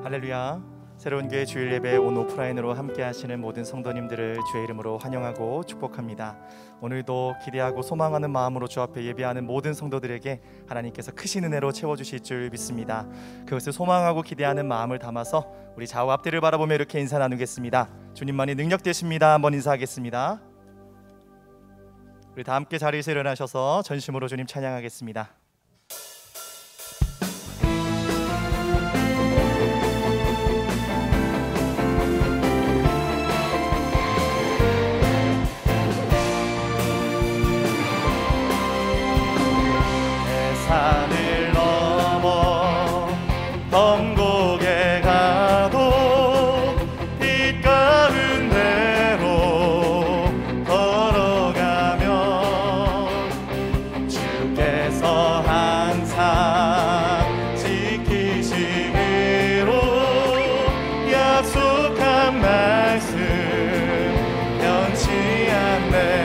할렐루야. 새로운 교회 주일 예배 온 오프라인으로 함께 하시는 모든 성도님들을 주의 이름으로 환영하고 축복합니다. 오늘도 기대하고 소망하는 마음으로 주 앞에 예배하는 모든 성도들에게 하나님께서 크신 은혜로 채워주실 줄 믿습니다. 그것을 소망하고 기대하는 마음을 담아서 우리 좌우 앞뒤를 바라보며 이렇게 인사 나누겠습니다. 주님만이 능력 되십니다. 한번 인사하겠습니다. 우리 다 함께 자리에서 일어나셔서 전심으로 주님 찬양하겠습니다. 산을 넘어 번곡에 가도 빛 가운데로 걸어가면 주께서 항상 지키시기로 약속한 말씀 변치 않네.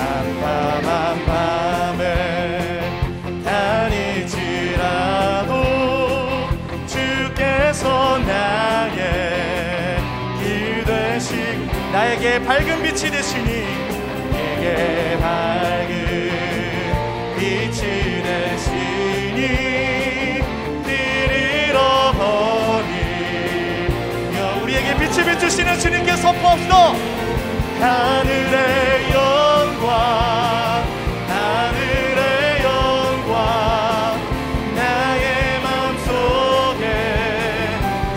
깜깜한 밤에 다니지라도 주께서 나의 길 되시고 나에게 밝은 빛이 되시니 내게 밝은 빛이 되시니 길 잃어버리며 우리에게 빛을 비추시는 주님께 선포합시다. 하늘의 영광 하늘의 영광 나의 맘속에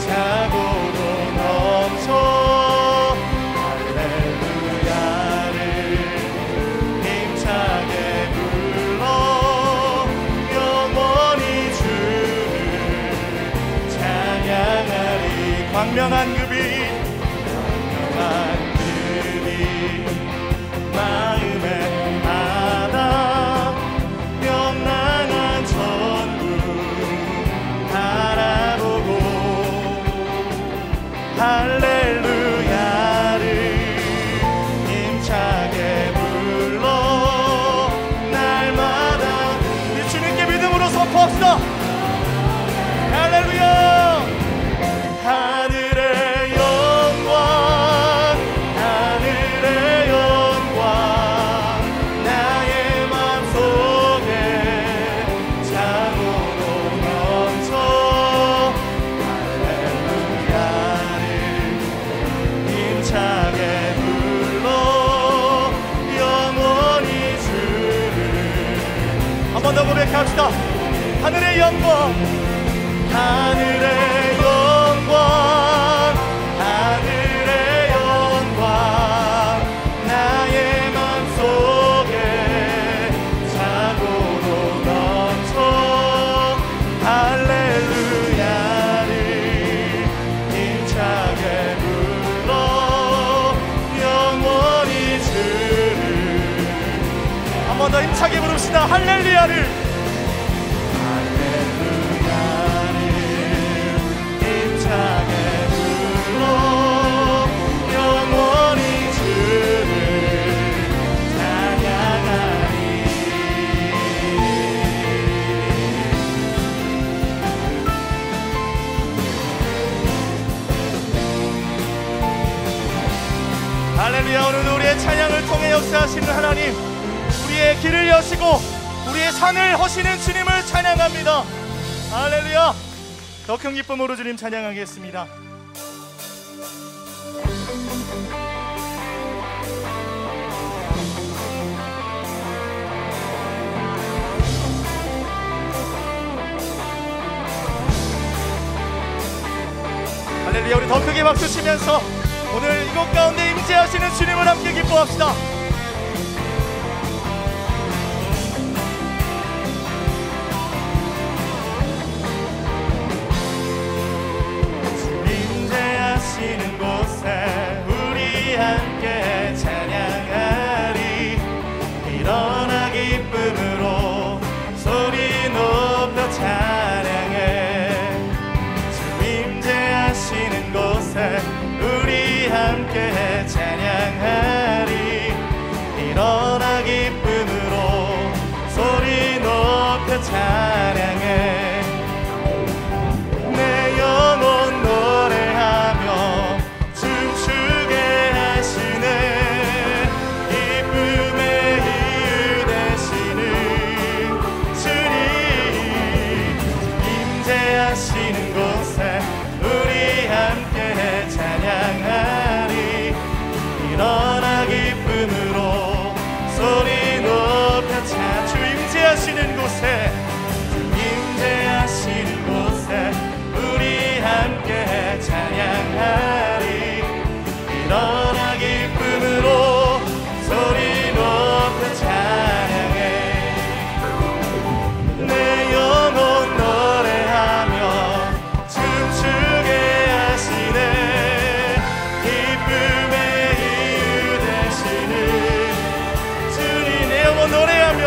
자고로 넘쳐 할렐루야를 힘차게 불러 영원히 주를 찬양하리. 광명한 그 빛 마음에 바다 명랑한 천국 바라보고 할렐루야를 힘차게 불러 날마다 주님께 믿음으로 선포합시다. 할렐루야. 하늘의 영광 하늘의 영광 나의 맘속에 자고로 넘쳐 할렐루야를 힘차게 불러 영원히 주를 한 번 더 고백합시다. 하늘의 영광 하늘의 영광 하늘의 영광 나의 맘속에 자고로 넘쳐 할렐루야를 힘차게 불러 영원히 주를 한 번 더 힘차게 부릅시다. 할렐루야를 힘차게 불러 영원히 주를 찬양하리. 할렐루야. 오늘 우리의 찬양을 통해 역사하시는 하나님, 우리의 길을 여시고 우리의 산을 허시는 주님을 찬양합니다. 할렐루야. 더 큰 기쁨으로 주님 찬양하겠습니다. 할렐루야. 우리 더 크게 박수 치면서 오늘 이곳 가운데 임재하시는 주님을 함께 기뻐합시다. 임재 높여 찬양해. 내 영혼 노래하며 춤추게 하시네. 기쁨의 이유 되시는 주님, 임재하시는 곳에 우리 함께 찬양하리. 일어나 기쁨으로 소리 높여 찬양. 주 임재하시는 곳에, 임재하시는 곳에 우리 함께 찬양하리. 일어나 기쁨으로 소리 높여 찬양해. 내 영혼 노래하며 춤추게 하시네. 기쁨의 이유 되시는 주님, 내 영혼 노래하며,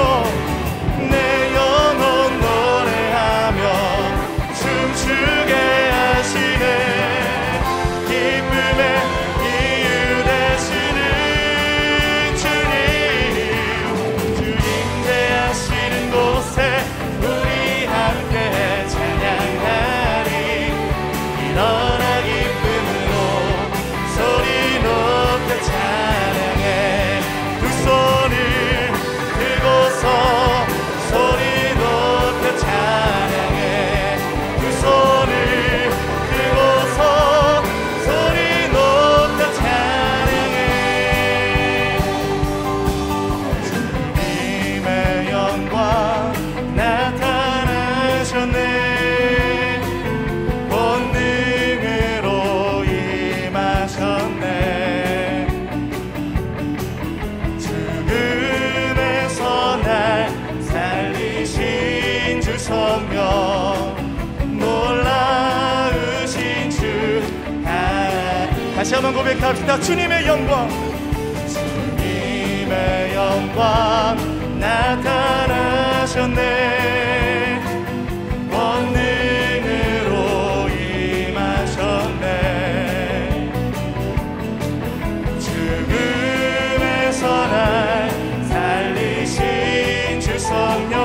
내 영혼 노래하며 춤추게 하시네. 기쁨의 이유 되시는 주님, 주 임재하시는 곳에 우리 함께 찬양하리. 일어나 기쁨으로 소리 높여 찬양해. 두 손을 들고서 소리 높여 찬양해. 두 손을 들고서 소리 높여 찬양해. 주님의 영광 나타나셨네. 본능으로 임하셨네. 죽음에서 날 살리신 주 성령, 놀라우신 주 하나님. 다시 한번 고백합시다. 주님의 영광, 주님의 영광 나타나셨네. 권능으로 임하셨네. 죽음에서 날 살리신 주 성령,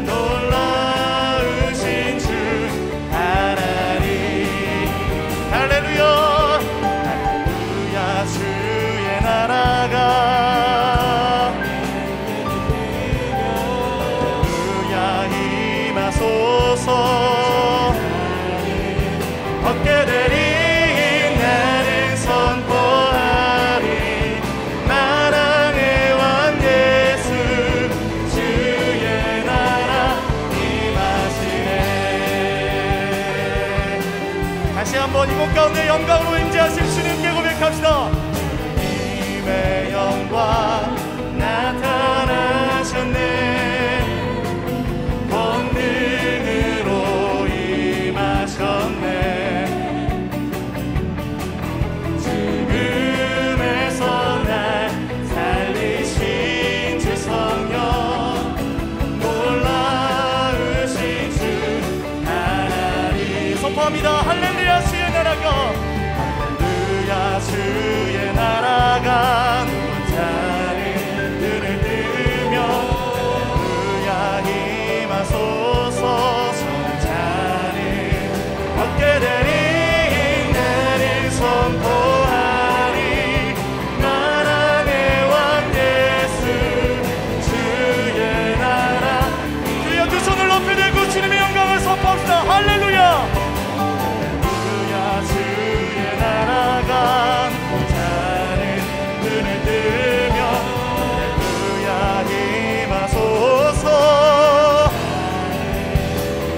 놀라우신 주 하나님. 할렐루야, 할렐루야. 주의 나라가 할렐루야 임하소서. 얻게 되리 나를 선포하리. 나라의 왕 예수, 주의 나라 임하시네. 다시 한번 이 곳 가운데 영광으로 임재하실 주님께 고백합시다. 주님의 영광 나타나셨네. 권능으로 임하셨네. 죽음에서 날 살리신 주 성령, 놀라우신 주 하나님. 선포합니다. 할렐루야. 주의 나라가, 할렐루야. 주의 나라가 누운 자를 눈을 뜨며 할렐루야 임하소서. 선 자를 얻게 되리 나를 선포하리. 나라의 왕 예수, 주의 나라. 주여, 두 손을 높이 들고 주님의 영광을 선포합시다. 할렐루야. 할렐루야. 주의 나라가 누운 자를 눈을 뜨며 할렐루야 임하소서.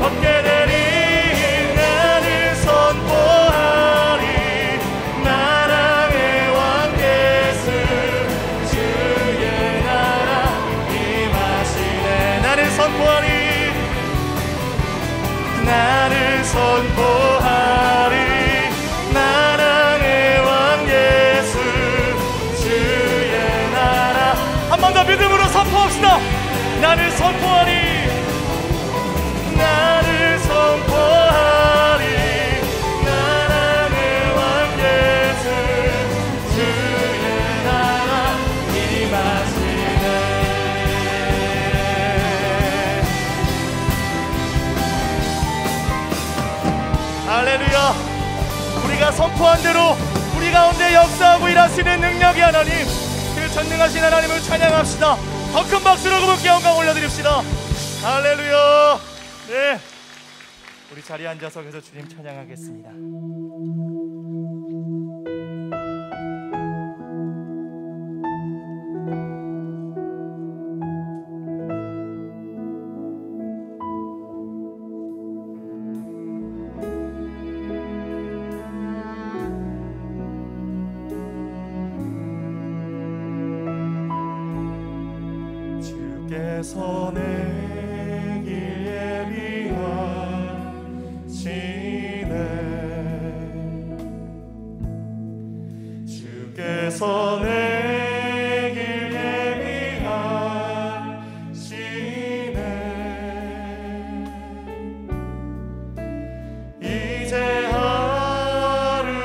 얻게 되리 나를 선포하리. 나라의 왕 예수, 주의 나라 임하시네. 나를 선포하리. 나를 선포하리. 나라의 왕 예수, 주의 나라. 한 번 더 믿음으로 선포합시다. 나를 선포하리. 나를 선포하리. 나라의 왕 예수, 주의 나라 임하시네. 할렐루야. 우리가 선포한 대로 우리 가운데 역사하고 일하시는 능력의 하나님, 그 전능하신 하나님을 찬양합시다. 더 큰 박수로 그분께 영광 올려드립시다. 할렐루야. 네, 우리 자리에 앉아서 계속 주님 찬양하겠습니다. 주께서 내길 예비하시네. 주께서 내길 예비하시네. 이제 하루하루를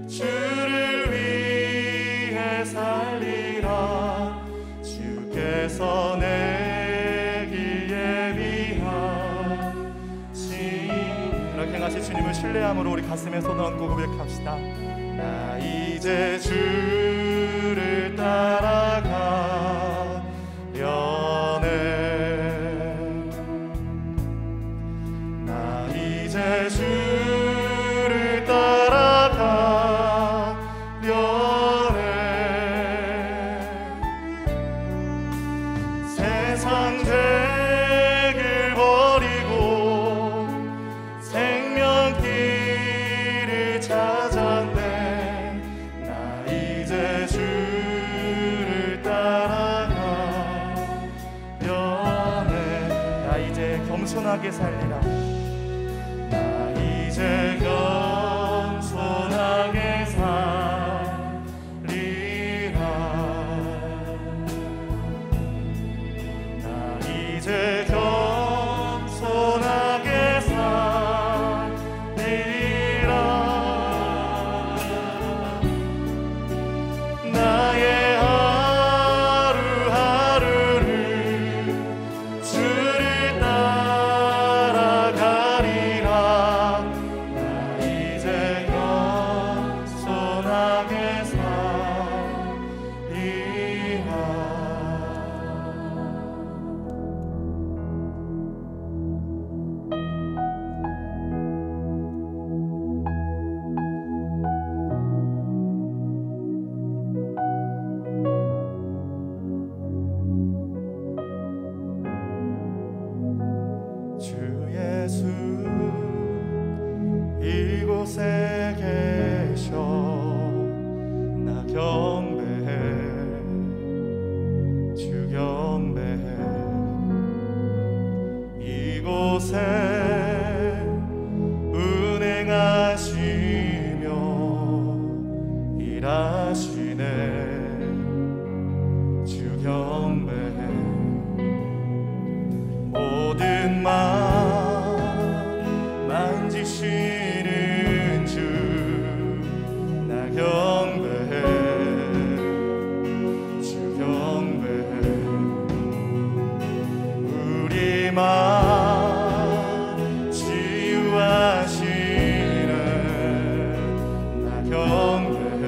주를 위해 살리라. 주께서 내길 예비하시네. 이렇게 행하신 주님을 신뢰함으로 우리 가슴에 손을 얹고 고백합시다. 나 이제 주를 따라가려네. 나 이제 주를 따라가려네. 세상 죄를 버리고 생명길을 찾았네. 나 이제 주를 따라가려네. 나 이제 겸손하게 살리라. 나 이제 겸손하게 살리라. 나 이제 겸손하게 살리라. 나의 하루하루를 주를 따라가리라. 나 이제 겸손하게 살리라. 주 예수 이곳에 계셔. 나 경배해. 주 경배해. 이곳에 운행하시며 일하시네. 주 경배해. 모든 맘 만지시는 주 나 경배해. 주 경배해. 우리 맘 치유하시는 나 경배해.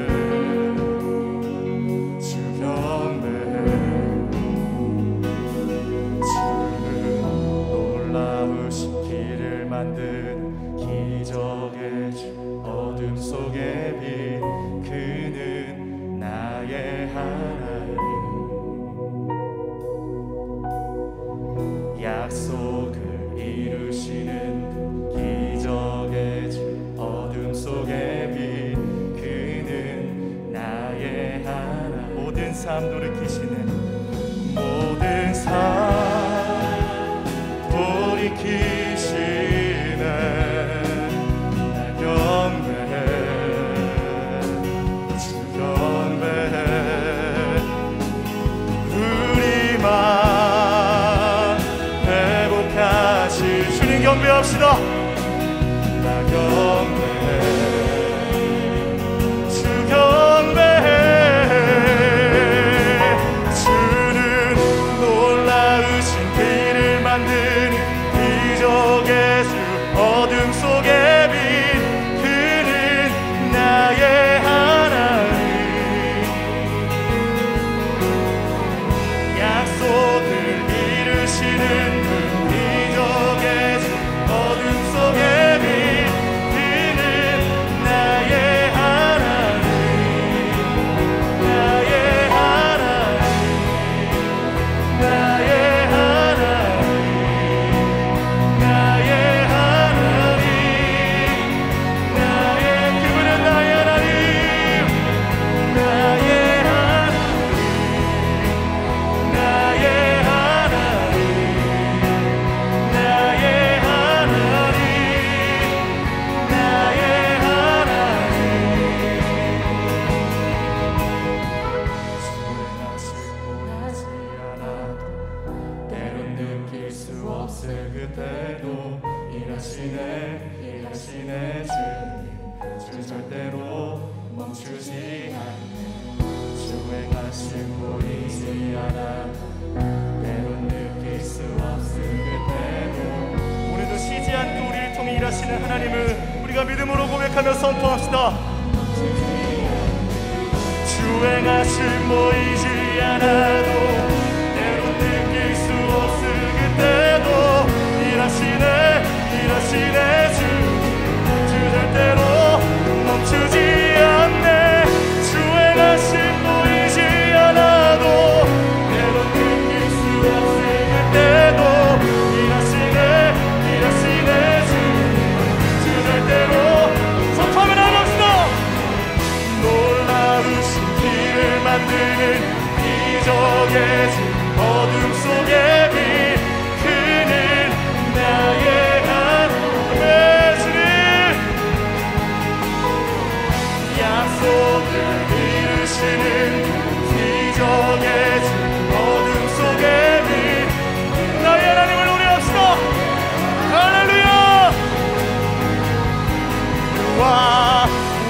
주 경배해. 놀라우신 길을 만든 기적의 주 어둠 속의 빛 그는 나의 하나님. 약속을 이루시는 기적의 주 어둠 속의 빛 그는 나의 하나님. 모든 삶 돌이키시는 모든 삶 돌이키시네. 나 경배해. 주 경배해. 우리만 회복하실 주님 경배합시다. 나 경배해. 주 경배해. 주는 놀라우신 길을 만드는 기적의 주 없을 그때도 일하시네 주님, 주 절대로 멈추지 않네. 주 행하심 보이지 않아 때론 느낄 수 없을 그때도 오늘도 쉬지 않고 우리를 통해 일하시는 하나님을 우리가 믿음으로 고백하며 선포합시다. 주 행하심 보이지 않아도 때론 느낄 수 없을 그때도 일하시네 주 절대로 멈추지 않네. 주 행하심 보이지 않아도 때론 느낄 수 없을 그때도 일하시네 주 절대로 선포하며 나갑시다. 놀라우신 길을 만드는 기적의 주 어둠 속에 빛 그는 나의 하나님의 주님 약속을 이루시는 기적의 주 어둠 속에 빛 나의 하나님을 노래합시다. 할렐루야. 와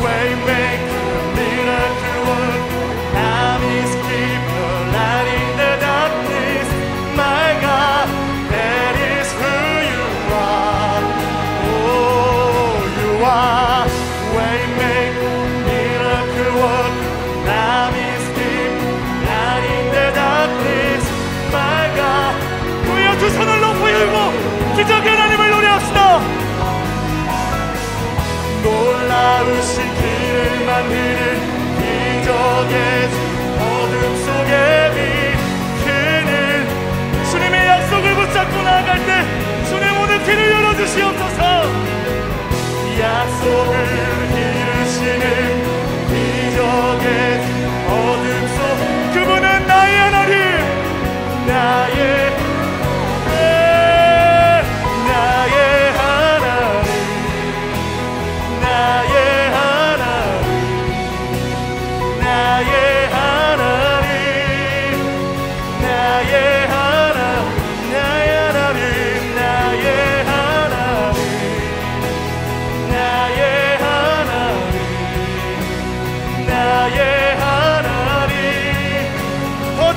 Waymaker, miracle worker, promise keeper, light in the darkness. My God, that is who you are. Oh, you are Waymaker, miracle worker, promise keeper, light in the darkness. My God. 우리가 두 손을 높이 들고 기적의 하나님을 노래합시다. 놀라우신 길을 만드는 기적의 주 어둠 속에 빛 그는 주님의 약속을 붙잡고 나아갈 때 주님 오늘 길을 열어주시옵소서. 약속을 이루시는 기적의 주 어둠 속 그분은 나의 하나님 나의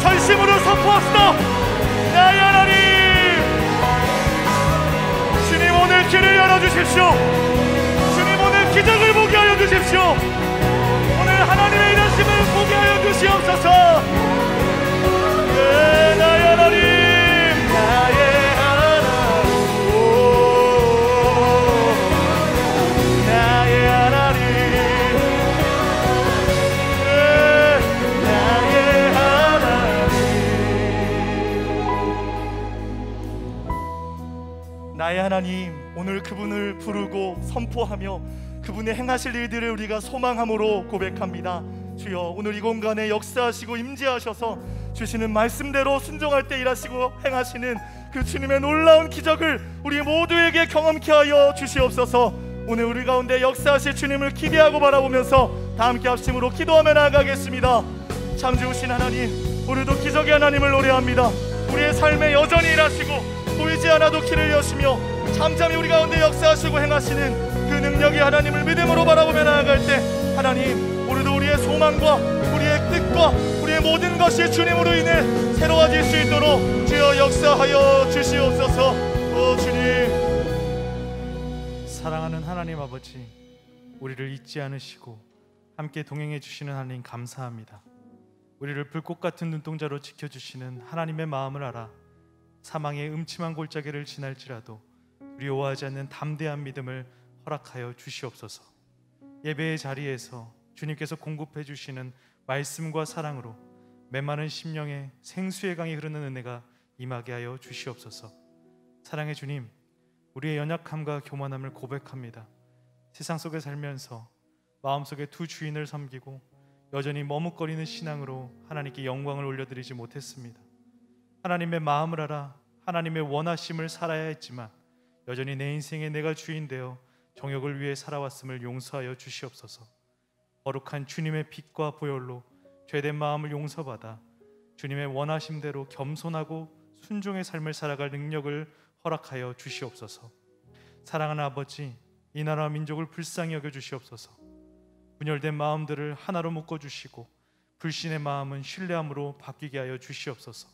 전심으로 선포합시다. 나의 하나님 주님 오늘 길을 열어주십시오. 주님 오늘 기적을 보게 하여 주십시오. 오늘 하나님의 일하심을 보게 하여 주시옵소서. 예, 나의 하나님 나의 하나님 오, 나의 하나님 나의 하나님 오늘 그분을 부르고 선포하며 그분의 행하실 일들을 우리가 소망함으로 고백합니다. 주여 오늘 이 공간에 역사하시고 임재하셔서 주시는 말씀대로 순종할 때 일하시고 행하시는 그 주님의 놀라운 기적을 우리 모두에게 경험케 하여 주시옵소서. 오늘 우리 가운데 역사하실 주님을 기대하고 바라보면서 다 함께 합심으로 기도하며 나아가겠습니다. 참 좋으신 하나님 오늘도 기적의 하나님을 노래합니다. 우리의 삶에 여전히 일하시고 보이지 않아도 길을 여시며 잠잠히 우리 가운데 역사하시고 행하시는 그 능력의 하나님을 믿음으로 바라보며 나아갈 때 하나님 오늘도 우리의 소망과 우리의 뜻과 우리의 모든 것이 주님으로 인해 새로워질 수 있도록 주여 역사하여 주시옵소서. 오 주님 사랑하는 하나님 아버지 우리를 잊지 않으시고 함께 동행해 주시는 하나님 감사합니다. 우리를 불꽃 같은 눈동자로 지켜주시는 하나님의 마음을 알아 사망의 음침한 골짜기를 지날지라도 두려워하지 않는 담대한 믿음을 허락하여 주시옵소서. 예배의 자리에서 주님께서 공급해 주시는 말씀과 사랑으로 메마른 심령에 생수의 강이 흐르는 은혜가 임하게 하여 주시옵소서. 사랑의 주님 우리의 연약함과 교만함을 고백합니다. 세상 속에 살면서 마음속에 두 주인을 섬기고 여전히 머뭇거리는 신앙으로 하나님께 영광을 올려드리지 못했습니다. 하나님의 마음을 알아 하나님의 원하심을 살아야 했지만 여전히 내 인생에 내가 주인 되어 정욕을 위해 살아왔음을 용서하여 주시옵소서. 거룩한 주님의 빛과 보혈로 죄된 마음을 용서받아 주님의 원하심대로 겸손하고 순종의 삶을 살아갈 능력을 허락하여 주시옵소서. 사랑하는 아버지, 이 나라와 민족을 불쌍히 여겨 주시옵소서. 분열된 마음들을 하나로 묶어 주시고 불신의 마음은 신뢰함으로 바뀌게 하여 주시옵소서.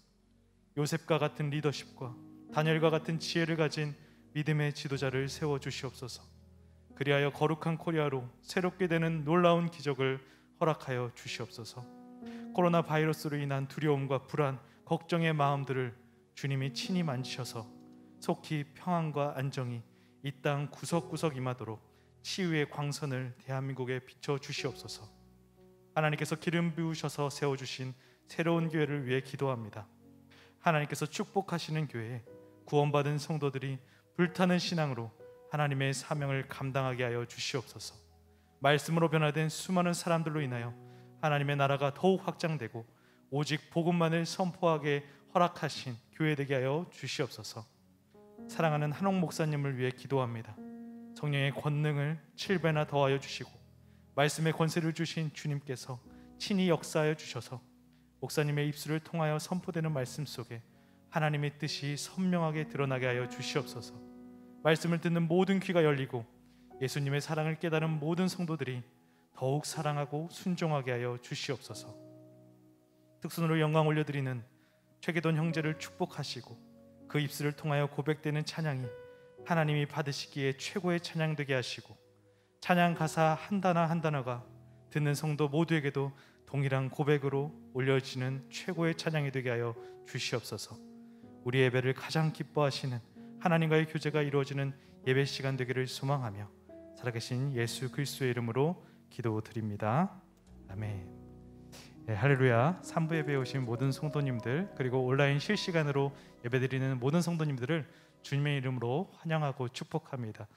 요셉과 같은 리더십과 다니엘과 같은 지혜를 가진 믿음의 지도자를 세워 주시옵소서. 그리하여 거룩한 코리아로 새롭게 되는 놀라운 기적을 허락하여 주시옵소서. 코로나 바이러스로 인한 두려움과 불안, 걱정의 마음들을 주님이 친히 만지셔서 속히 평안과 안정이 이 땅 구석구석 임하도록 치유의 광선을 대한민국에 비춰 주시옵소서. 하나님께서 기름 부으셔서 세워주신 새로운 교회를 위해 기도합니다. 하나님께서 축복하시는 교회에 구원받은 성도들이 불타는 신앙으로 하나님의 사명을 감당하게 하여 주시옵소서. 말씀으로 변화된 수많은 사람들로 인하여 하나님의 나라가 더욱 확장되고 오직 복음만을 선포하게 허락하신 교회 되게 하여 주시옵소서. 사랑하는 한옥 목사님을 위해 기도합니다. 성령의 권능을 7배나 더하여 주시고 말씀의 권세를 주신 주님께서 친히 역사하여 주셔서 목사님의 입술을 통하여 선포되는 말씀 속에 하나님의 뜻이 선명하게 드러나게 하여 주시옵소서. 말씀을 듣는 모든 귀가 열리고 예수님의 사랑을 깨달은 모든 성도들이 더욱 사랑하고 순종하게 하여 주시옵소서. 특순으로 영광 올려드리는 최기돈 형제를 축복하시고 그 입술을 통하여 고백되는 찬양이 하나님이 받으시기에 최고의 찬양 되게 하시고 찬양 가사 한 단어 한 단어가 듣는 성도 모두에게도 동일한 고백으로 올려지는 최고의 찬양이 되게 하여 주시옵소서. 우리 예배를 가장 기뻐하시는 하나님과의 교제가 이루어지는 예배 시간 되기를 소망하며 살아계신 예수 그리스도의 이름으로 기도드립니다. 아멘. 네, 할렐루야. 3부 예배에 오신 모든 성도님들 그리고 온라인 실시간으로 예배드리는 모든 성도님들을 주님의 이름으로 환영하고 축복합니다.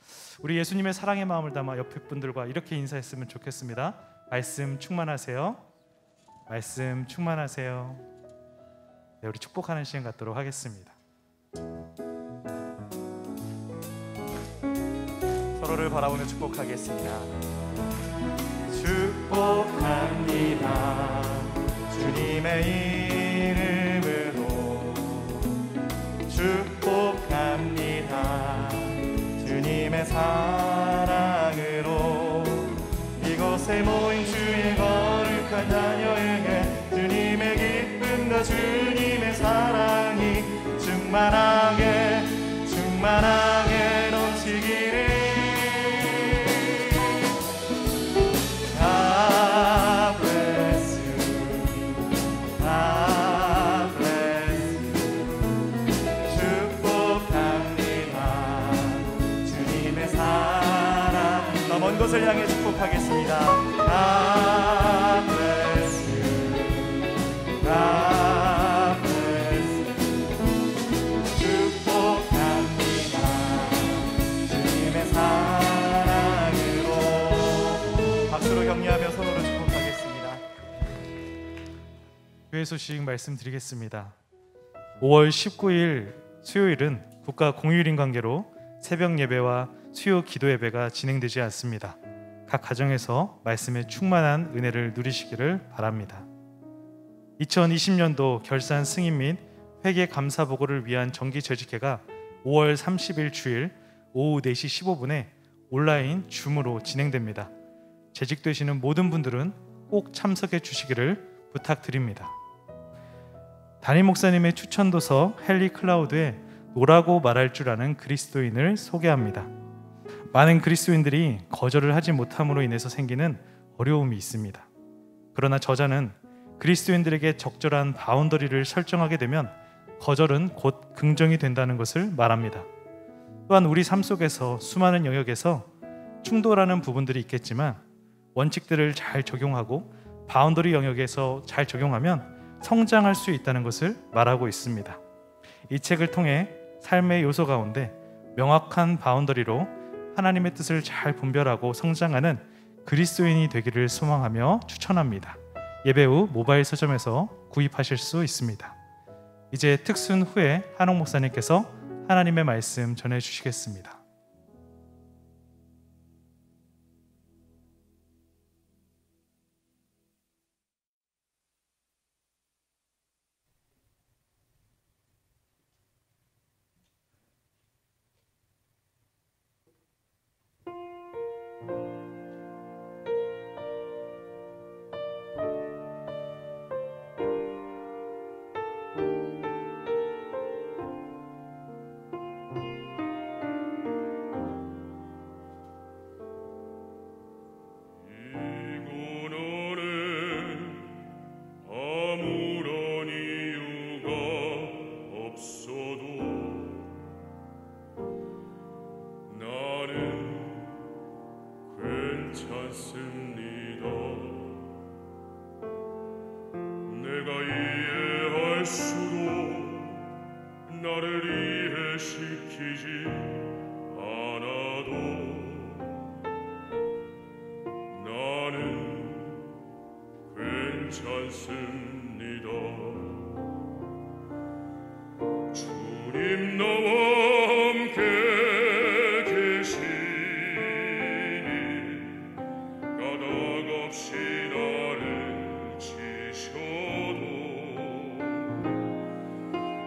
우리 예수님의 사랑의 마음을 담아 옆에 분들과 이렇게 인사했으면 좋겠습니다. 말씀 충만하세요. 말씀 충만하세요. 네, 우리 축복하는 시간 갖도록 하겠습니다. 서로를 바라보며 축복하겠습니다. 축복합니다. 주님의 이름으로 축복합니다. 주님의 사랑으로 이곳에 모인 주의 거룩한 자녀에게 주님의 기쁨과 주님의 사랑이 충만하게 넘치기를. 먼 곳을 향해 축복하겠습니다. God bless you. God bless you. 축복합니다. 주님의 사랑으로. 박수로 격려하며 서로를 축복하겠습니다. 교회 소식 말씀드리겠습니다. 5월 19일 수요일은 국가 공휴일인 관계로 새벽 예배와 수요 기도 예배가 진행되지 않습니다. 각 가정에서 말씀의 충만한 은혜를 누리시기를 바랍니다. 2020년도 결산 승인 및 회계 감사 보고를 위한 정기 재직회가 5월 30일 주일 오후 4시 15분에 온라인 줌으로 진행됩니다. 재직되시는 모든 분들은 꼭 참석해 주시기를 부탁드립니다. 담임 목사님의 추천도서 헨리 클라우드의 노라고 말할 줄 아는 그리스도인을 소개합니다. 많은 그리스도인들이 거절을 하지 못함으로 인해서 생기는 어려움이 있습니다. 그러나 저자는 그리스도인들에게 적절한 바운더리를 설정하게 되면 거절은 곧 긍정이 된다는 것을 말합니다. 또한 우리 삶 속에서 수많은 영역에서 충돌하는 부분들이 있겠지만 원칙들을 잘 적용하고 바운더리 영역에서 잘 적용하면 성장할 수 있다는 것을 말하고 있습니다. 이 책을 통해 삶의 요소 가운데 명확한 바운더리로 하나님의 뜻을 잘 분별하고 성장하는 그리스도인이 되기를 소망하며 추천합니다. 예배 후 모바일 서점에서 구입하실 수 있습니다. 이제 특순 후에 한옥 목사님께서 하나님의 말씀 전해주시겠습니다. 나를 이해시키지 않아도 나는 괜찮습니다. 주님 나와 함께 계시니 까닭 없이 나를 치셔도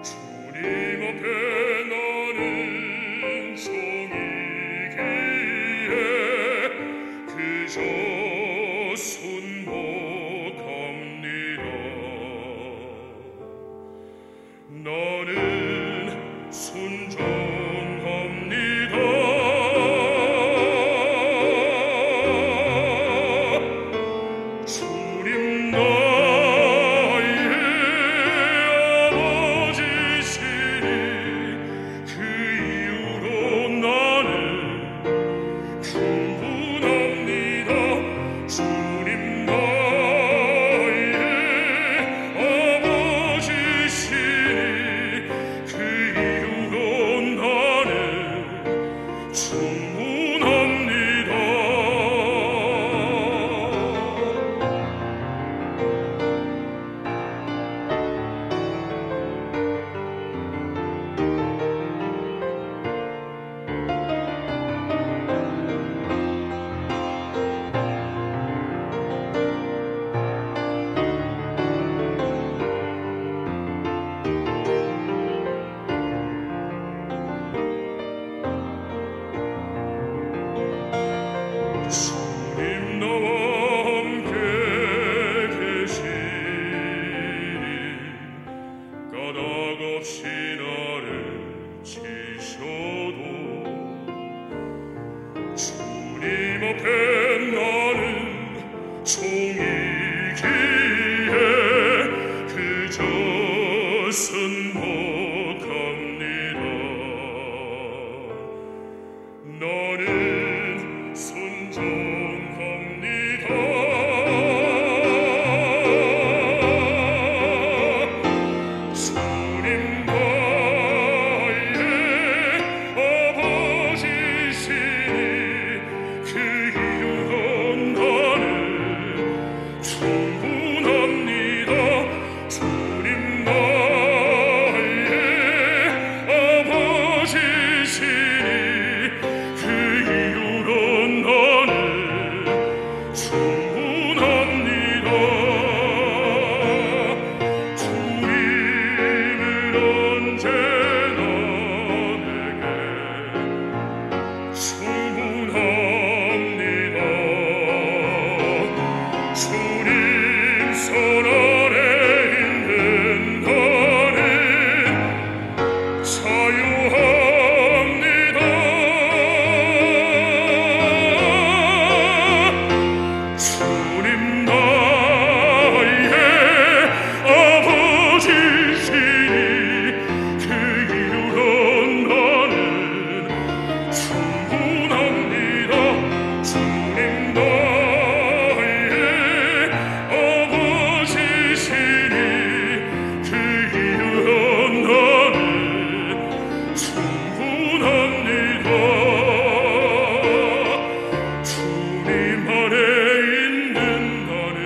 주님 앞에 나는 종이기에 그저 순복합니다. 나는 순종합니다. 주님 나의 아버지시니 그 이유로 나는 충분합니다. 주님 나의 아버지시니 그 이유로 나는 충분합니다. 주님 나와 함께 계시니 까닭 없이 나를 치셔도 주님 앞에 나는 종이기에 그저 순복합니다. 나는 순종합니다. 주님 나의 아버지시니 그 이유로 나는 충분합니다. 주님 나의 아버지시니 그 이유로 나는 충분합니다. 주님은 언제나 내게 충분합니다. 주님 손 아래 있는 나는 자유합니다. 주님 나의 아버지시니 그 이유로 나는 충분합니다. 주님 나의 아버지시니 그 이유로 나는 충분합니다. 주님 안에 있는 나는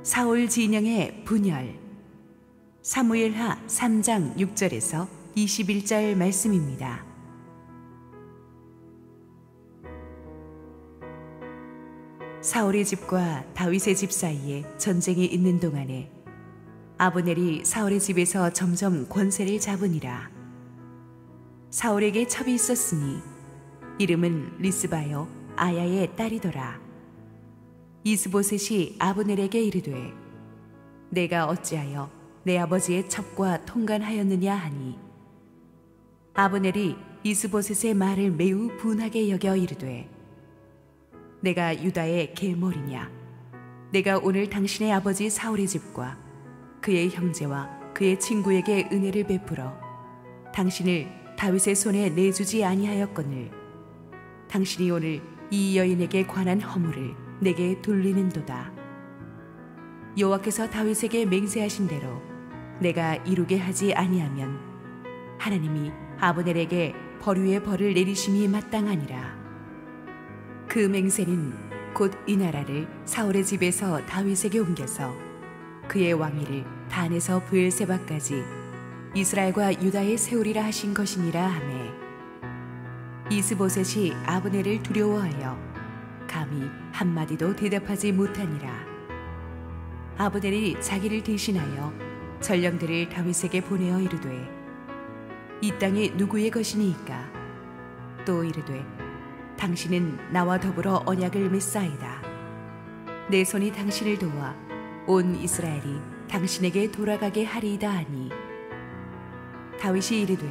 사울 진영의 분열. 사무엘하 3장 6절에서 21절 말씀입니다. 사울의 집과 다윗의 집 사이에 전쟁이 있는 동안에 아브넬이 사울의 집에서 점점 권세를 잡으니라. 사울에게 첩이 있었으니 이름은 리스바요 아야의 딸이더라. 이스보셋이 아브넬에게 이르되 내가 어찌하여 내 아버지의 첩과 통관하였느냐 하니 아브넬이 이스보셋의 말을 매우 분하게 여겨 이르되 내가 유다의 계몰이냐 내가 오늘 당신의 아버지 사울의 집과 그의 형제와 그의 친구에게 은혜를 베풀어 당신을 다윗의 손에 내주지 아니하였거늘 당신이 오늘 이 여인에게 관한 허물을 내게 돌리는도다. 여호와께서 다윗에게 맹세하신 대로 내가 이루게 하지 아니하면 하나님이 아브넬에게 벌 위에 벌을 내리심이 마땅하니라. 그 맹세는 곧 이 나라를 사울의 집에서 다윗에게 옮겨서 그의 왕위를 단에서 브엘세바까지 이스라엘과 유다에 세우리라 하신 것이니라 하매 이스보셋이 아브넬을 두려워하여 감히 한마디도 대답하지 못하니라. 아브넬이 자기를 대신하여 전령들을 다윗에게 보내어 이르되 이 땅이 누구의 것이니이까 또 이르되 당신은 나와 더불어 언약을 맺사이다. 내 손이 당신을 도와 온 이스라엘이 당신에게 돌아가게 하리이다 하니 다윗이 이르되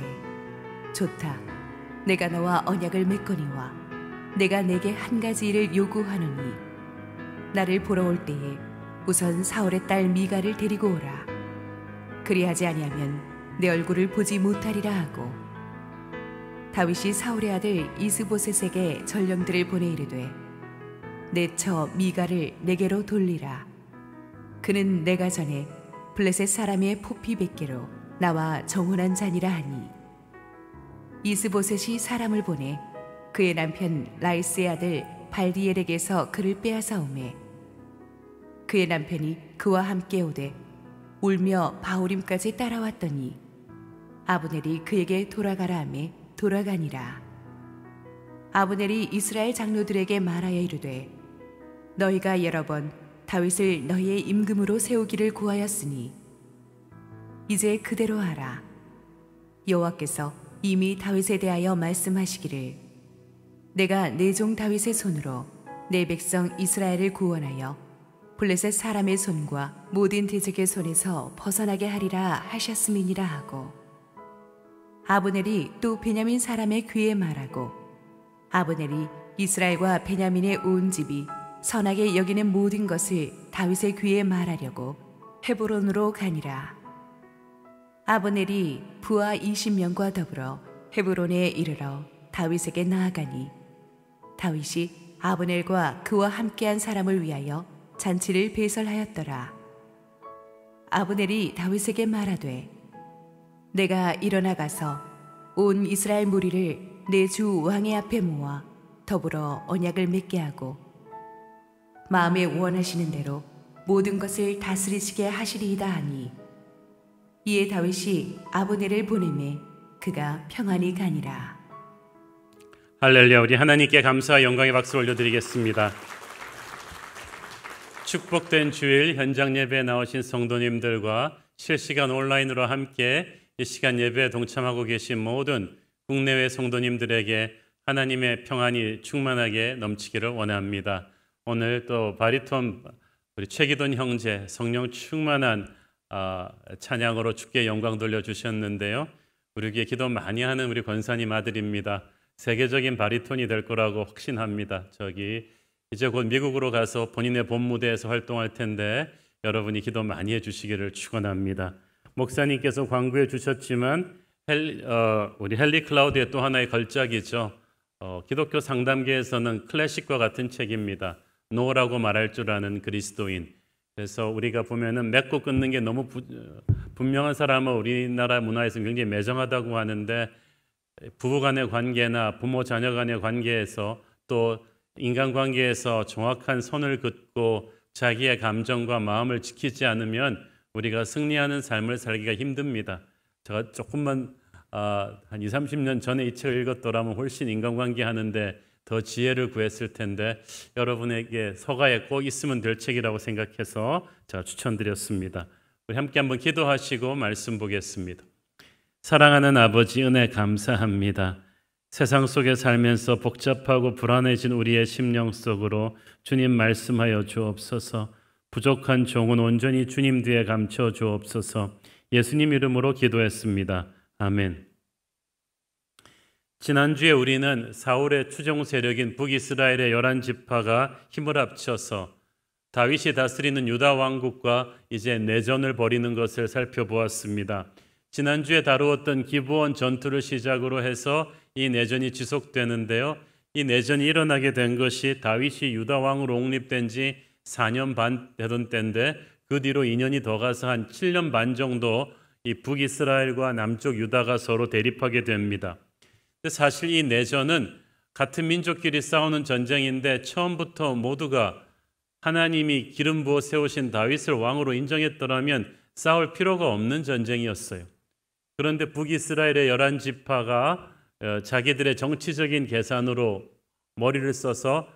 좋다. 내가 너와 언약을 맺거니와 내가 내게 한 가지 일을 요구하노니 나를 보러 올 때에 우선 사울의 딸 미가를 데리고 오라. 그리하지 아니하면 내 얼굴을 보지 못하리라 하고 다윗이 사울의 아들 이스보셋에게 전령들을 보내 이르되 내 처 미가를 내게로 돌리라. 그는 내가 전에 블레셋 사람의 포피 100개로 나와 정혼한 자니라 하니 이스보셋이 사람을 보내 그의 남편 라이스의 아들 발디엘에게서 그를 빼앗아 오매 그의 남편이 그와 함께 오되 울며 바후림까지 따라왔더니 아브넬이 그에게 돌아가라 하매 돌아가니라. 아브넬이 이스라엘 장로들에게 말하여 이르되 너희가 여러 번 다윗을 너희의 임금으로 세우기를 구하였으니 이제 그대로 하라. 여호와께서 이미 다윗에 대하여 말씀하시기를 내가 내 종 다윗의 손으로 내 백성 이스라엘을 구원하여 블레셋 사람의 손과 모든 대적의 손에서 벗어나게 하리라 하셨음이니라 하고 아브넬이 또 베냐민 사람의 귀에 말하고 아브넬이 이스라엘과 베냐민의 온 집이 선하게 여기는 모든 것을 다윗의 귀에 말하려고 헤브론으로 가니라. 아브넬이 부하 20명과 더불어 헤브론에 이르러 다윗에게 나아가니 다윗이 아브넬과 그와 함께한 사람을 위하여 잔치를 배설하였더라. 아브넬이 다윗에게 말하되 내가 일어나 가서 온 이스라엘 무리를 내 주 왕의 앞에 모아 더불어 언약을 맺게 하고 마음에 원하시는 대로 모든 것을 다스리시게 하시리이다 하니 이에 다윗이 아브넬을 보내매 그가 평안히 가니라. 할렐루야. 우리 하나님께 감사와 영광의 박수 올려드리겠습니다. 축복된 주일 현장 예배에 나오신 성도님들과 실시간 온라인으로 함께 이 시간 예배에 동참하고 계신 모든 국내외 성도님들에게 하나님의 평안이 충만하게 넘치기를 원합니다. 오늘 또 바리톤 우리 최기돈 형제 성령 충만한 찬양으로 주께 영광 돌려주셨는데요. 우리에게 기도 많이 하는 우리 권사님 아들입니다. 세계적인 바리톤이 될 거라고 확신합니다. 이제 곧 미국으로 가서 본인의 본 무대에서 활동할 텐데 여러분이 기도 많이 해주시기를 축원합니다. 목사님께서 광고해 주셨지만 우리 헨리 클라우드의 또 하나의 걸작이죠. 기독교 상담계에서는 클래식과 같은 책입니다. 노라고 말할 줄 아는 그리스도인. 그래서 우리가 보면은 맺고 끊는 게 너무 분명한 사람은 우리나라 문화에서 굉장히 매정하다고 하는데 부부간의 관계나 부모 자녀 간의 관계에서 또 인간관계에서 정확한 선을 긋고 자기의 감정과 마음을 지키지 않으면 우리가 승리하는 삶을 살기가 힘듭니다. 제가 조금만 한 20, 30년 전에 이 책을 읽었더라면 훨씬 인간관계 하는데 더 지혜를 구했을 텐데 여러분에게 서가에 꼭 있으면 될 책이라고 생각해서 제가 추천드렸습니다. 우리 함께 한번 기도하시고 말씀 보겠습니다. 사랑하는 아버지, 은혜 감사합니다. 세상 속에 살면서 복잡하고 불안해진 우리의 심령 속으로 주님 말씀하여 주옵소서. 부족한 종은 온전히 주님 뒤에 감춰 주옵소서. 예수님 이름으로 기도했습니다. 아멘. 지난주에 우리는 사울의 추종 세력인 북이스라엘의 11지파가 힘을 합쳐서 다윗이 다스리는 유다 왕국과 이제 내전을 벌이는 것을 살펴보았습니다. 지난주에 다루었던 기브온 전투를 시작으로 해서 이 내전이 지속되는데요. 이 내전이 일어나게 된 것이 다윗이 유다 왕으로 옹립된 지 4년 반 되던 때인데 그 뒤로 2년이 더 가서 한 7년 반 정도 이 북이스라엘과 남쪽 유다가 서로 대립하게 됩니다. 근데 사실 이 내전은 같은 민족끼리 싸우는 전쟁인데 처음부터 모두가 하나님이 기름 부어 세우신 다윗을 왕으로 인정했더라면 싸울 필요가 없는 전쟁이었어요. 그런데 북이스라엘의 11지파가 자기들의 정치적인 계산으로 머리를 써서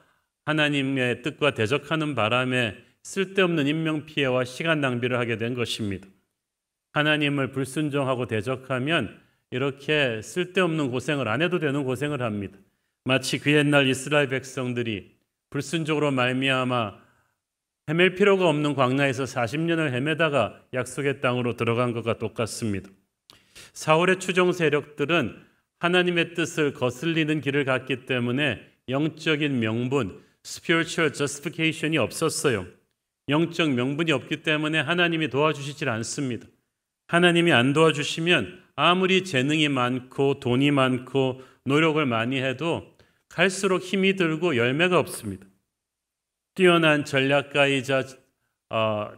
하나님의 뜻과 대적하는 바람에 쓸데없는 인명피해와 시간 낭비를 하게 된 것입니다. 하나님을 불순종하고 대적하면 이렇게 쓸데없는 고생을 안 해도 되는 고생을 합니다. 마치 그 옛날 이스라엘 백성들이 불순종으로 말미암아 헤맬 필요가 없는 광야에서 40년을 헤매다가 약속의 땅으로 들어간 것과 똑같습니다. 사울의 추종 세력들은 하나님의 뜻을 거슬리는 길을 갔기 때문에 영적인 명분, spiritual justification이 없었어요. 영적 명분이 없기 때문에 하나님이 도와주시질 않습니다. 하나님이 안 도와주시면 아무리 재능이 많고 돈이 많고 노력을 많이 해도 갈수록 힘이 들고 열매가 없습니다. 뛰어난 전략가이자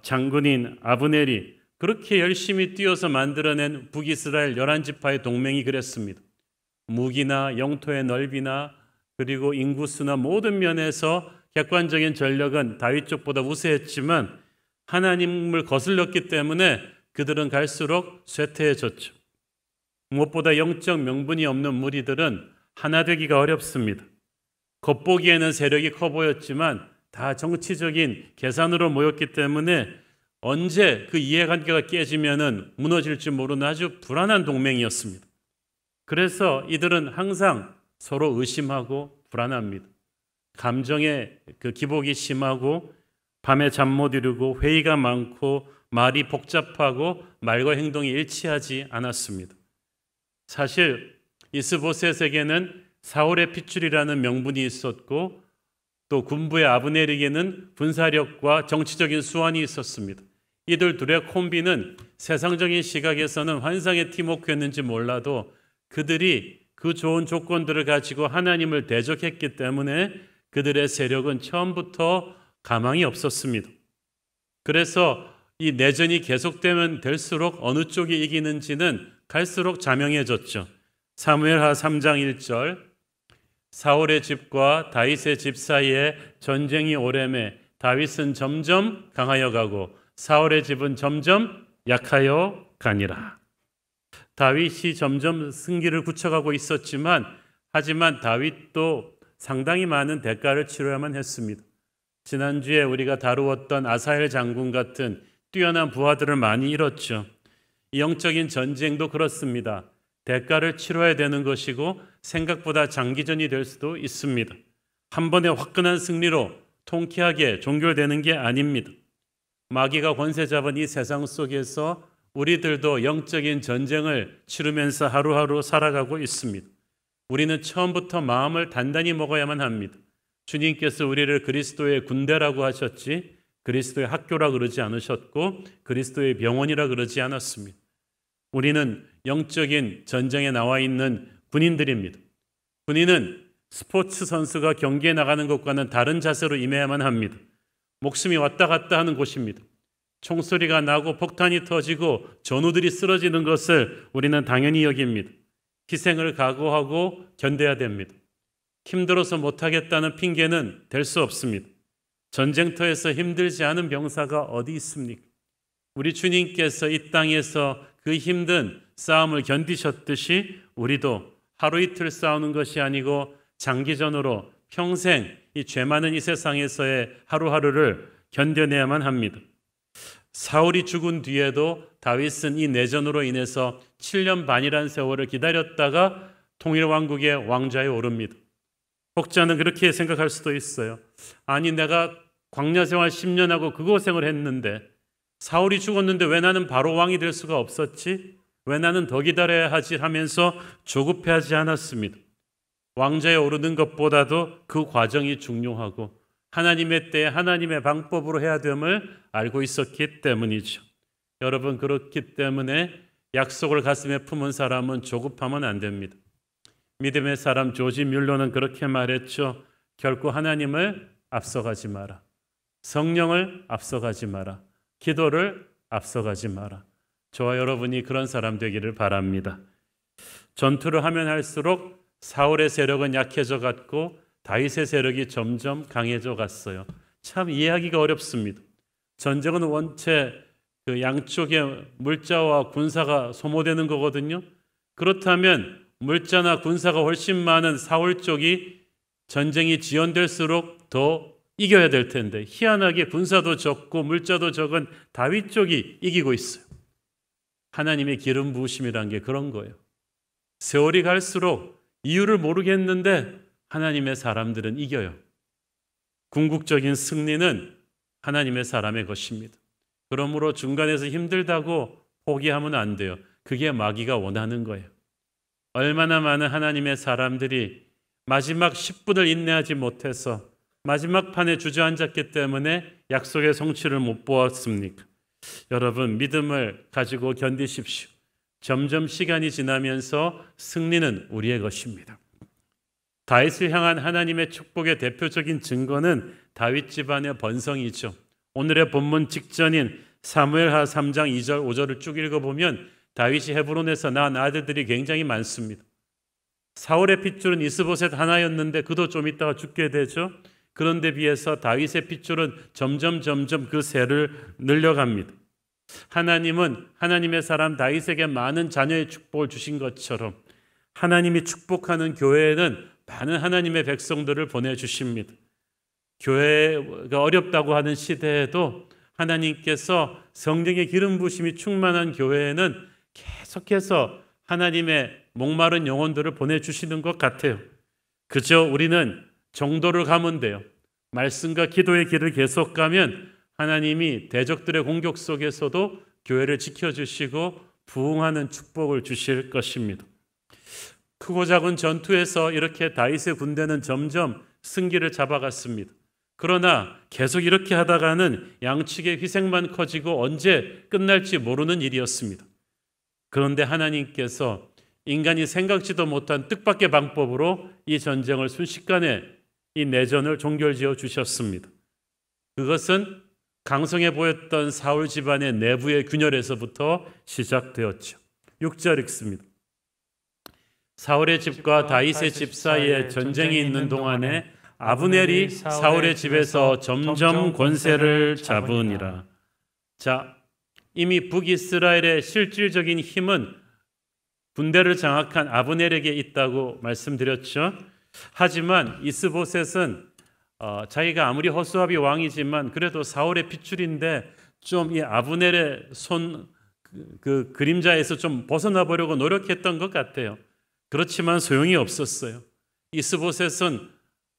장군인 아브넬이 그렇게 열심히 뛰어서 만들어낸 북이스라엘 11지파의 동맹이 그랬습니다. 무기나 영토의 넓이나 그리고 인구수나 모든 면에서 객관적인 전력은 다윗 쪽보다 우세했지만 하나님을 거슬렸기 때문에 그들은 갈수록 쇠퇴해졌죠. 무엇보다 영적 명분이 없는 무리들은 하나 되기가 어렵습니다. 겉보기에는 세력이 커 보였지만 다 정치적인 계산으로 모였기 때문에 언제 그 이해관계가 깨지면은 무너질지 모르는 아주 불안한 동맹이었습니다. 그래서 이들은 항상 서로 의심하고 불안합니다. 감정의 그 기복이 심하고 밤에 잠 못 이루고 회의가 많고 말이 복잡하고 말과 행동이 일치하지 않았습니다. 사실 이스보셋에게는 사울의 핏줄이라는 명분이 있었고 또 군부의 아브넬에게는 분사력과 정치적인 수완이 있었습니다. 이들 둘의 콤비는 세상적인 시각에서는 환상의 팀워크였는지 몰라도 그들이 그 좋은 조건들을 가지고 하나님을 대적했기 때문에 그들의 세력은 처음부터 가망이 없었습니다. 그래서 이 내전이 계속되면 될수록 어느 쪽이 이기는지는 갈수록 자명해졌죠. 사무엘하 3장 1절 사울의 집과 다윗의 집 사이에 전쟁이 오래매 다윗은 점점 강하여 가고 사울의 집은 점점 약하여 가니라. 다윗이 점점 승기를 굳혀가고 있었지만 하지만 다윗도 상당히 많은 대가를 치러야만 했습니다. 지난주에 우리가 다루었던 아사헬 장군 같은 뛰어난 부하들을 많이 잃었죠. 이 영적인 전쟁도 그렇습니다. 대가를 치러야 되는 것이고 생각보다 장기전이 될 수도 있습니다. 한 번의 화끈한 승리로 통쾌하게 종결되는 게 아닙니다. 마귀가 권세 잡은 이 세상 속에서 우리들도 영적인 전쟁을 치르면서 하루하루 살아가고 있습니다. 우리는 처음부터 마음을 단단히 먹어야만 합니다. 주님께서 우리를 그리스도의 군대라고 하셨지 그리스도의 학교라 그러지 않으셨고 그리스도의 병원이라 그러지 않았습니다. 우리는 영적인 전쟁에 나와 있는 군인들입니다. 군인은 스포츠 선수가 경기에 나가는 것과는 다른 자세로 임해야만 합니다. 목숨이 왔다 갔다 하는 곳입니다. 총소리가 나고 폭탄이 터지고 전우들이 쓰러지는 것을 우리는 당연히 여깁니다. 희생을 각오하고 견뎌야 됩니다. 힘들어서 못하겠다는 핑계는 될 수 없습니다. 전쟁터에서 힘들지 않은 병사가 어디 있습니까? 우리 주님께서 이 땅에서 그 힘든 싸움을 견디셨듯이 우리도 하루 이틀 싸우는 것이 아니고 장기전으로 평생 이 죄 많은 이 세상에서의 하루하루를 견뎌내야만 합니다. 사울이 죽은 뒤에도 다윗은 이 내전으로 인해서 7년 반이라는 세월을 기다렸다가 통일왕국의 왕좌에 오릅니다. 혹자는 그렇게 생각할 수도 있어요. 아니 내가 광야 생활 10년 하고 그 고생을 했는데 사울이 죽었는데 왜 나는 바로 왕이 될 수가 없었지? 왜 나는 더 기다려야 하지? 하면서 조급해하지 않았습니다. 왕좌에 오르는 것보다도 그 과정이 중요하고 하나님의 때에 하나님의 방법으로 해야 됨을 알고 있었기 때문이죠. 여러분, 그렇기 때문에 약속을 가슴에 품은 사람은 조급하면 안 됩니다. 믿음의 사람 조지 뮬러는 그렇게 말했죠. 결코 하나님을 앞서가지 마라. 성령을 앞서가지 마라. 기도를 앞서가지 마라. 저와 여러분이 그런 사람 되기를 바랍니다. 전투를 하면 할수록 사울의 세력은 약해져 갔고 다윗의 세력이 점점 강해져 갔어요. 참 이해하기가 어렵습니다. 전쟁은 원체 그 양쪽의 물자와 군사가 소모되는 거거든요. 그렇다면 물자나 군사가 훨씬 많은 사울 쪽이 전쟁이 지연될수록 더 이겨야 될 텐데 희한하게 군사도 적고 물자도 적은 다윗 쪽이 이기고 있어요. 하나님의 기름 부으심이란 게 그런 거예요. 세월이 갈수록 이유를 모르겠는데 하나님의 사람들은 이겨요. 궁극적인 승리는 하나님의 사람의 것입니다. 그러므로 중간에서 힘들다고 포기하면 안 돼요. 그게 마귀가 원하는 거예요. 얼마나 많은 하나님의 사람들이 마지막 10분을 인내하지 못해서 마지막 판에 주저앉았기 때문에 약속의 성취를 못 보았습니까? 여러분, 믿음을 가지고 견디십시오. 점점 시간이 지나면서 승리는 우리의 것입니다. 다윗을 향한 하나님의 축복의 대표적인 증거는 다윗 집안의 번성이죠. 오늘의 본문 직전인 사무엘하 3장 2절 5절을 쭉 읽어보면 다윗이 헤브론에서 낳은 아들들이 굉장히 많습니다. 사울의 핏줄은 이스보셋 하나였는데 그도 좀 있다가 죽게 되죠. 그런데 비해서 다윗의 핏줄은 점점 그 세를 늘려갑니다. 하나님은 하나님의 사람 다윗에게 많은 자녀의 축복을 주신 것처럼 하나님이 축복하는 교회에는 많은 하나님의 백성들을 보내주십니다. 교회가 어렵다고 하는 시대에도 하나님께서 성령의 기름 부으심이 충만한 교회에는 계속해서 하나님의 목마른 영혼들을 보내주시는 것 같아요. 그저 우리는 정도를 가면 돼요. 말씀과 기도의 길을 계속 가면 하나님이 대적들의 공격 속에서도 교회를 지켜주시고 부흥하는 축복을 주실 것입니다. 크고 작은 전투에서 이렇게 다윗의 군대는 점점 승기를 잡아갔습니다. 그러나 계속 이렇게 하다가는 양측의 희생만 커지고 언제 끝날지 모르는 일이었습니다. 그런데 하나님께서 인간이 생각지도 못한 뜻밖의 방법으로 이 전쟁을 순식간에 이 내전을 종결지어 주셨습니다. 그것은 강성해 보였던 사울 집안의 내부의 균열에서부터 시작되었죠. 6절 읽습니다. 사울의 집과 다윗의 집 사이에 전쟁이 있는 동안에 아브넬이 사울의 집에서 점점 권세를 잡으니라. 자, 이미 북이스라엘의 실질적인 힘은 군대를 장악한 아브넬에게 있다고 말씀드렸죠. 하지만 이스보셋은 자기가 아무리 허수아비 왕이지만 그래도 사울의 핏줄인데 좀 이 아브넬의 손 그 그림자에서 좀 벗어나 보려고 노력했던 것 같아요. 그렇지만 소용이 없었어요. 이스보셋은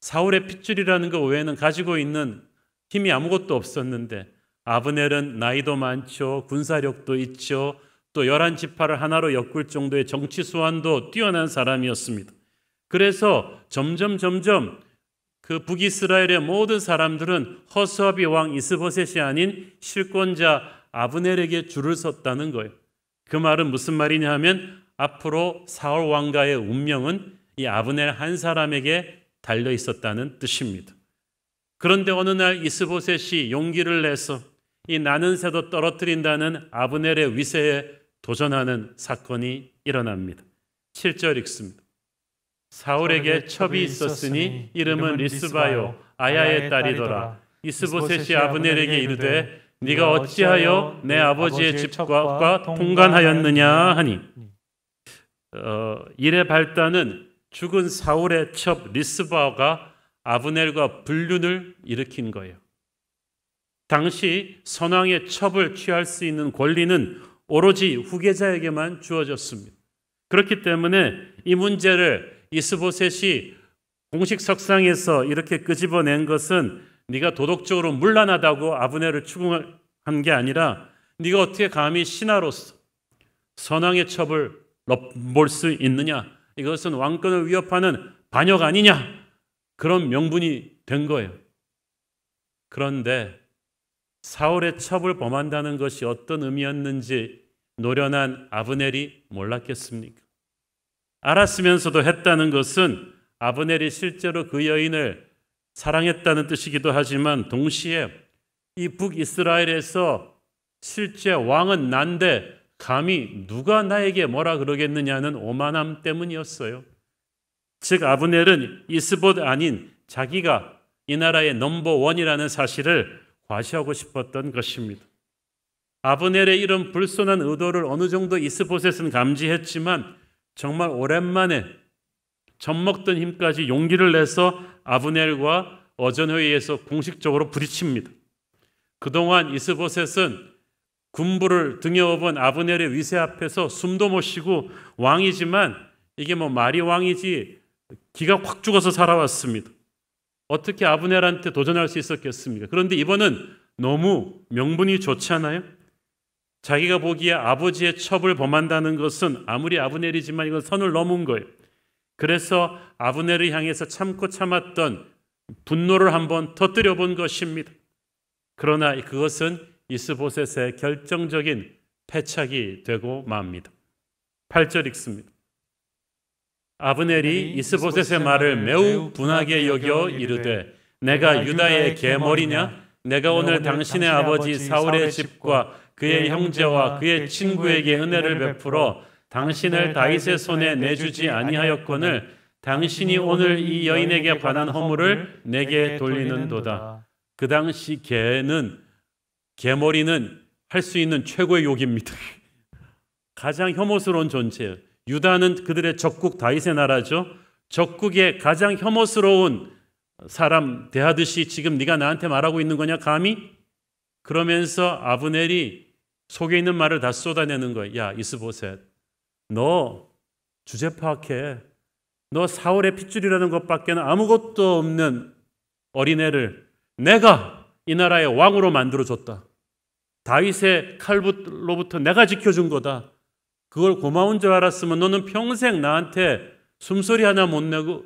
사울의 핏줄이라는 것 외에는 가지고 있는 힘이 아무것도 없었는데 아브넬은 나이도 많죠. 군사력도 있죠. 또 11지파를 하나로 엮을 정도의 정치 수완도 뛰어난 사람이었습니다. 그래서 점점 그 북이스라엘의 모든 사람들은 허수아비 왕 이스보셋이 아닌 실권자 아브넬에게 줄을 섰다는 거예요. 그 말은 무슨 말이냐 하면 앞으로 사울 왕가의 운명은 이 아브넬 한 사람에게 달려 있었다는 뜻입니다. 그런데 어느 날 이스보셋이 용기를 내서 이 나는 새도 떨어뜨린다는 아브넬의 위세에 도전하는 사건이 일어납니다. 7절 읽습니다. 사울에게 첩이 있었으니 이름은 리스바요 아야의 딸이더라. 이스보셋이 아브넬에게 이르되 네가 어찌하여 내 아버지의 집과 통관하였느냐 하니 일의 발단은 죽은 사울의 첩 리스바가 아브넬과 불륜을 일으킨 거예요. 당시 선왕의 첩을 취할 수 있는 권리는 오로지 후계자에게만 주어졌습니다. 그렇기 때문에 이 문제를 이스보셋이 공식 석상에서 이렇게 끄집어낸 것은 네가 도덕적으로 문란하다고 아브넬을 추궁한 게 아니라 네가 어떻게 감히 신하로서 선왕의 첩을 볼 수 있느냐? 이것은 왕권을 위협하는 반역 아니냐? 그런 명분이 된 거예요. 그런데 사울의 첩을 범한다는 것이 어떤 의미였는지 노련한 아브넬이 몰랐겠습니까? 알았으면서도 했다는 것은 아브넬이 실제로 그 여인을 사랑했다는 뜻이기도 하지만 동시에 이 북이스라엘에서 실제 왕은 난데 감히 누가 나에게 뭐라 그러겠느냐는 오만함 때문이었어요. 즉 아브넬은 이스봇 아닌 자기가 이 나라의 넘버원이라는 사실을 과시하고 싶었던 것입니다. 아브넬의 이런 불손한 의도를 어느 정도 이스봇은 감지했지만 정말 오랜만에 젖먹던 힘까지 용기를 내서 아브넬과 어전회의에서 공식적으로 부딪힙니다. 그동안 이스봇은 군부를 등에 업은 아브넬의 위세 앞에서 숨도 못 쉬고 왕이지만 이게 뭐 말이 왕이지 기가 확 죽어서 살아왔습니다. 어떻게 아브넬한테 도전할 수 있었겠습니까? 그런데 이번은 너무 명분이 좋잖아요. 자기가 보기에 아버지의 첩을 범한다는 것은 아무리 아브넬이지만 이건 선을 넘은 거예요. 그래서 아브넬을 향해서 참고 참았던 분노를 한번 터뜨려 본 것입니다. 그러나 그것은 이스보셋의 결정적인 패착이 되고 맙니다. 8절 읽습니다. 아브넬이 이스보셋의 말을 매우 분하게 여겨 이르되 내가 유다의 계머리냐? 내가 오늘 당신의 아버지 사울의 집과 그의 형제와 그의 친구에게 은혜를 베풀어 당신을 다윗의 손에 내주지 아니하였거늘 당신이 오늘 이 여인에게 관한 허물을 내게 돌리는도다. 그 당시 계머리는 할 수 있는 최고의 욕입니다. 가장 혐오스러운 존재예요. 유다는 그들의 적국 다윗의 나라죠. 적국의 가장 혐오스러운 사람 대하듯이 지금 네가 나한테 말하고 있는 거냐 감히? 그러면서 아브넬이 속에 있는 말을 다 쏟아내는 거예요. 야 이스보셋, 너 주제 파악해. 너 사울의 핏줄이라는 것밖에는 아무것도 없는 어린애를 내가 이 나라의 왕으로 만들어줬다. 다윗의 칼로부터 내가 지켜준 거다. 그걸 고마운 줄 알았으면 너는 평생 나한테 숨소리 하나 못 내고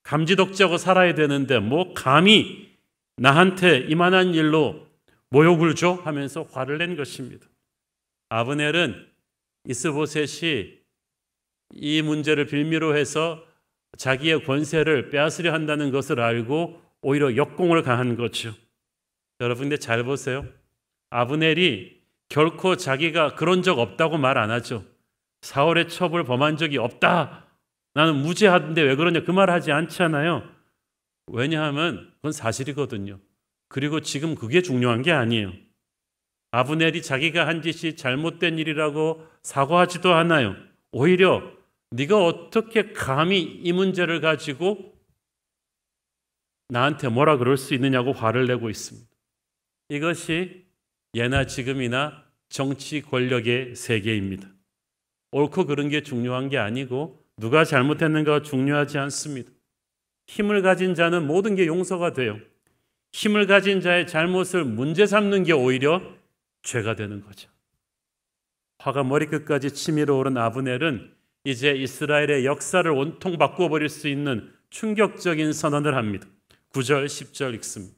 감지덕지하고 살아야 되는데 뭐 감히 나한테 이만한 일로 모욕을 줘? 하면서 화를 낸 것입니다. 아브넬은 이스보셋이 이 문제를 빌미로 해서 자기의 권세를 빼앗으려 한다는 것을 알고 오히려 역공을 가한 거죠. 여러분 근데 잘 보세요. 아브넬이 결코 자기가 그런 적 없다고 말 안 하죠. 사울의 첩을 범한 적이 없다. 나는 무죄한데 왜 그러냐 그 말 하지 않잖아요. 왜냐하면 그건 사실이거든요. 그리고 지금 그게 중요한 게 아니에요. 아브넬이 자기가 한 짓이 잘못된 일이라고 사과하지도 않아요. 오히려 네가 어떻게 감히 이 문제를 가지고 나한테 뭐라 그럴 수 있느냐고 화를 내고 있습니다. 이것이 예나 지금이나 정치 권력의 세계입니다. 옳고 그른 게 중요한 게 아니고 누가 잘못했는가가 중요하지 않습니다. 힘을 가진 자는 모든 게 용서가 돼요. 힘을 가진 자의 잘못을 문제 삼는 게 오히려 죄가 되는 거죠. 화가 머리끝까지 치밀어 오른 아브넬은 이제 이스라엘의 역사를 온통 바꿔버릴 수 있는 충격적인 선언을 합니다. 9절 10절 읽습니다.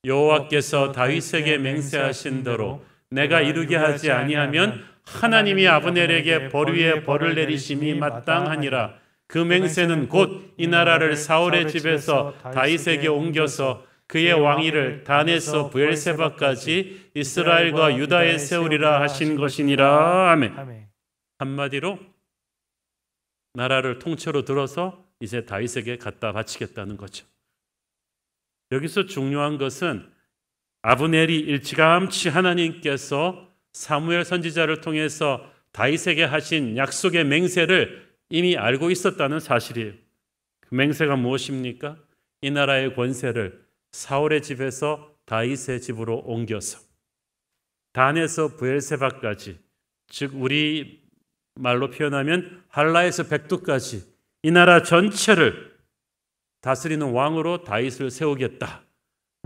여호와께서 다윗에게 맹세하신 대로 내가 이루게 하지 아니하면 하나님이 아브넬에게 벌 위에 벌을 내리심이 마땅하니라. 그 맹세는 곧 이 나라를 사울의 집에서 다윗에게 옮겨서 그의 왕위를 단에서 브엘세바까지 이스라엘과 유다에 세우리라 하신 것이니라. 아멘. 한마디로 나라를 통째로 들어서 이제 다윗에게 갖다 바치겠다는 거죠. 여기서 중요한 것은 아브넬이 일찌감치 하나님께서 사무엘 선지자를 통해서 다윗에게 하신 약속의 맹세를 이미 알고 있었다는 사실이에요. 그 맹세가 무엇입니까? 이 나라의 권세를 사울의 집에서 다윗의 집으로 옮겨서 단에서 브엘세바까지, 즉 우리 말로 표현하면 할라에서 백두까지 이 나라 전체를 다스리는 왕으로 다윗을 세우겠다.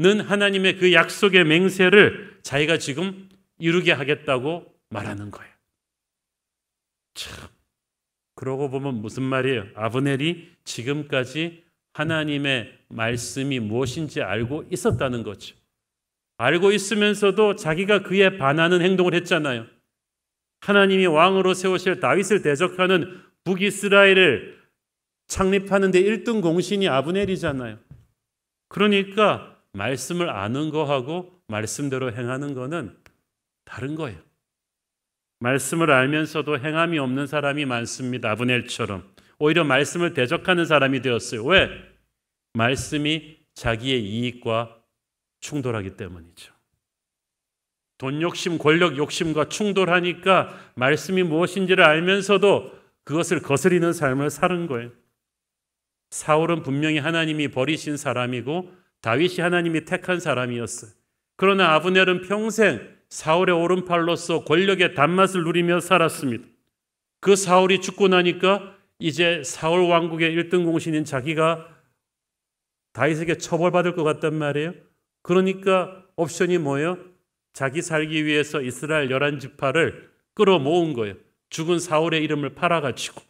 하나님의 그 약속의 맹세를 자기가 지금 이루게 하겠다고 말하는 거예요. 참, 그러고 보면 무슨 말이에요? 아브넬이 지금까지 하나님의 말씀이 무엇인지 알고 있었다는 거죠. 알고 있으면서도 자기가 그에 반하는 행동을 했잖아요. 하나님이 왕으로 세우실 다윗을 대적하는 북이스라엘을 창립하는 데 1등 공신이 아브넬이잖아요. 그러니까 말씀을 아는 거하고 말씀대로 행하는 거는 다른 거예요. 말씀을 알면서도 행함이 없는 사람이 많습니다. 아브넬처럼. 오히려 말씀을 대적하는 사람이 되었어요. 왜? 말씀이 자기의 이익과 충돌하기 때문이죠. 돈 욕심, 권력 욕심과 충돌하니까 말씀이 무엇인지를 알면서도 그것을 거스리는 삶을 사는 거예요. 사울은 분명히 하나님이 버리신 사람이고 다윗이 하나님이 택한 사람이었어요. 그러나 아브넬은 평생 사울의 오른팔로서 권력의 단맛을 누리며 살았습니다. 그 사울이 죽고 나니까 이제 사울 왕국의 1등 공신인 자기가 다윗에게 처벌받을 것 같단 말이에요. 그러니까 옵션이 뭐예요? 자기 살기 위해서 이스라엘 11지파를 끌어모은 거예요. 죽은 사울의 이름을 팔아가지고.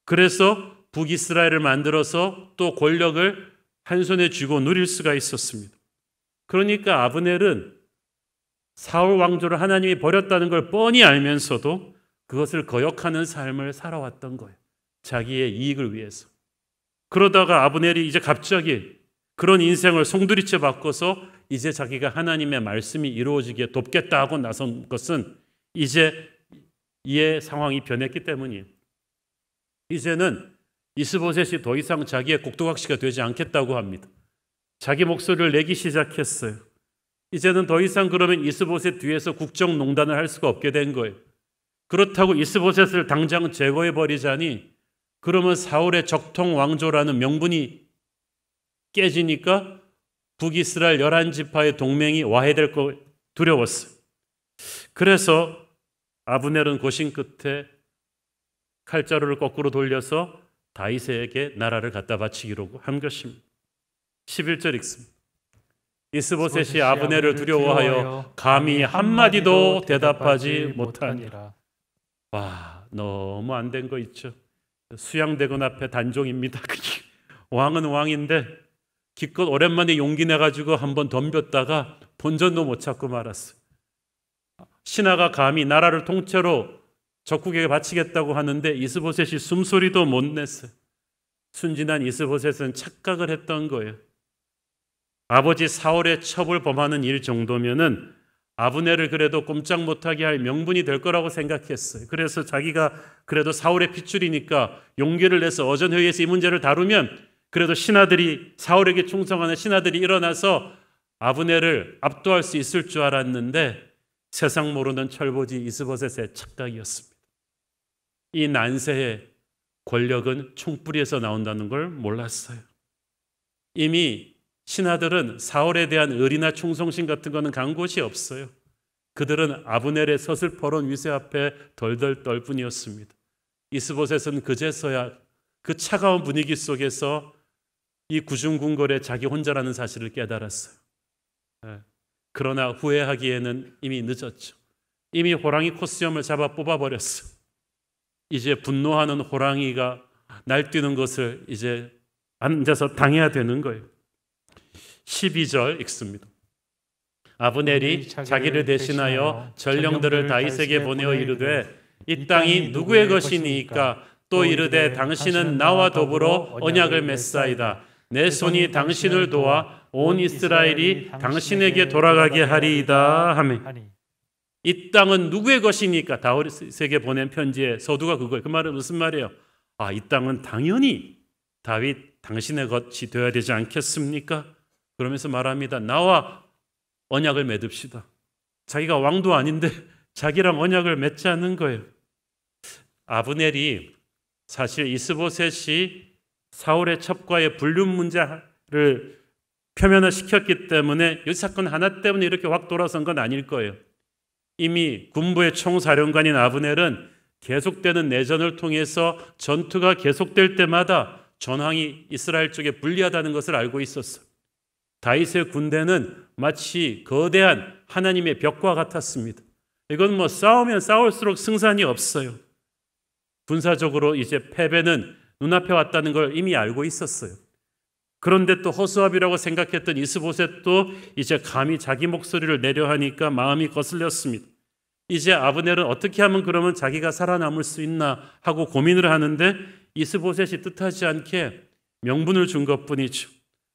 그래서 북이스라엘을 만들어서 또 권력을 한 손에 쥐고 누릴 수가 있었습니다. 그러니까 아브넬은 사울 왕조를 하나님이 버렸다는 걸 뻔히 알면서도 그것을 거역하는 삶을 살아왔던 거예요. 자기의 이익을 위해서. 그러다가 아브넬이 이제 갑자기 그런 인생을 송두리째 바꿔서 이제 자기가 하나님의 말씀이 이루어지게 돕겠다 하고 나선 것은 이제 이의 상황이 변했기 때문이에요. 이제는 이스보셋이 더 이상 자기의 꼭두각시가 되지 않겠다고 합니다. 자기 목소리를 내기 시작했어요. 이제는 더 이상 그러면 이스보셋 뒤에서 국정농단을 할 수가 없게 된 거예요. 그렇다고 이스보셋을 당장 제거해버리자니 그러면 사울의 적통 왕조라는 명분이 깨지니까 북이스라엘 11지파의 동맹이 와해될 거 두려웠어요. 그래서 아브넬은 고심 끝에 칼자루를 거꾸로 돌려서 다윗에게 나라를 갖다 바치기로 한 것입니다. 11절 읽습니다. 이스보셋이 아브넬을 두려워하여 감히 한마디도 대답하지 못하니라. 와, 너무 안 된 거 있죠. 수양대군 앞에 단종입니다. 왕은 왕인데 기껏 오랜만에 용기 내가지고 한번 덤볐다가 본전도 못 찾고 말았어요. 신하가 감히 나라를 통째로 적국에게 바치겠다고 하는데 이스보셋이 숨소리도 못 냈어요. 순진한 이스보셋은 착각을 했던 거예요. 아버지 사울의 첩을 범하는 일 정도면은 아브넬을 그래도 꼼짝 못하게 할 명분이 될 거라고 생각했어요. 그래서 자기가 그래도 사울의 핏줄이니까 용기를 내서 어전회의에서 이 문제를 다루면 그래도 신하들이 사울에게 충성하는 신하들이 일어나서 아브넬을 압도할 수 있을 줄 알았는데 세상 모르는 철보지 이스보셋의 착각이었습니다. 이 난세의 권력은 총뿌리에서 나온다는 걸 몰랐어요. 이미 신하들은 사울에 대한 의리나 충성심 같은 거는 간 곳이 없어요. 그들은 아브넬의 서슬퍼런 위세 앞에 덜덜 떨 뿐이었습니다. 이스보셋은 그제서야 그 차가운 분위기 속에서 이 구중궁궐에 자기 혼자라는 사실을 깨달았어요. 그러나 후회하기에는 이미 늦었죠. 이미 호랑이 코스염을 잡아 뽑아버렸어. 이제 분노하는 호랑이가 날뛰는 것을 이제 앉아서 당해야 되는 거예요. 12절 읽습니다. 아브넬이 자기를 대신하여 전령들을 다윗에게 보내어 이르되 이 땅이 누구의 것이니까 또 이르되 당신은 나와 더불어 언약을 맺사이다. 내 손이 당신을 도와 온 이스라엘이 당신에게 돌아가게 하리이다 하며 이 땅은 누구의 것이니까 다윗에게 보낸 편지의 서두가 그거예요. 그 말은 무슨 말이에요? 이 땅은 당연히 다윗 당신의 것이 되어야 되지 않겠습니까? 그러면서 말합니다. 나와 언약을 맺읍시다. 자기가 왕도 아닌데 자기랑 언약을 맺자는 거예요. 아브넬이 사실 이스보셋이 사울의 첩과의 불륜 문제를 표면화 시켰기 때문에 이 사건 하나 때문에 이렇게 확 돌아선 건 아닐 거예요. 이미 군부의 총사령관인 아브넬은 계속되는 내전을 통해서 전투가 계속될 때마다 전황이 이스라엘 쪽에 불리하다는 것을 알고 있었어요. 다윗의 군대는 마치 거대한 하나님의 벽과 같았습니다. 이건 뭐 싸우면 싸울수록 승산이 없어요. 군사적으로 이제 패배는 눈앞에 왔다는 걸 이미 알고 있었어요. 그런데 또 허수아비라고 생각했던 이스보셋도 이제 감히 자기 목소리를 내려 하니까 마음이 거슬렸습니다. 이제 아브넬은 어떻게 하면 그러면 자기가 살아남을 수 있나 하고 고민을 하는데 이스보셋이 뜻하지 않게 명분을 준 것뿐이죠.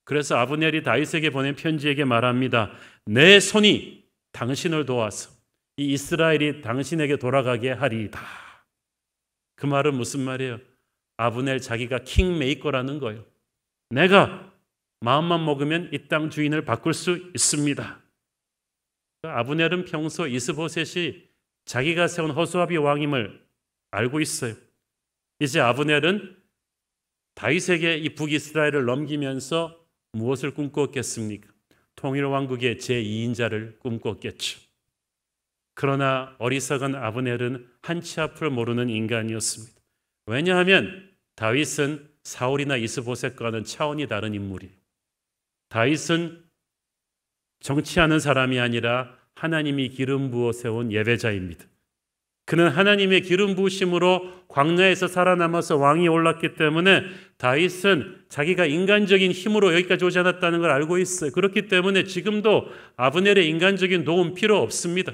그래서 아브넬이 다윗에게 보낸 편지에게 말합니다. 내 손이 당신을 도와서 이 이스라엘이 당신에게 돌아가게 하리이다. 그 말은 무슨 말이에요? 아브넬 자기가 킹메이커라는 거예요. 내가 마음만 먹으면 이 땅 주인을 바꿀 수 있습니다. 아브넬은 평소 이스보셋이 자기가 세운 허수아비 왕임을 알고 있어요. 이제 아브넬은 다윗에게 이 북이스라엘을 넘기면서 무엇을 꿈꿨겠습니까? 통일왕국의 제2인자를 꿈꿨겠죠. 그러나 어리석은 아브넬은 한치 앞을 모르는 인간이었습니다. 왜냐하면 다윗은 사울이나 이스보셋과는 차원이 다른 인물이에요. 다윗은 정치하는 사람이 아니라 하나님이 기름 부어 세운 예배자입니다. 그는 하나님의 기름 부으심으로 광야에서 살아남아서 왕이 올랐기 때문에 다윗은 자기가 인간적인 힘으로 여기까지 오지 않았다는 걸 알고 있어요. 그렇기 때문에 지금도 아브넬의 인간적인 도움 필요 없습니다.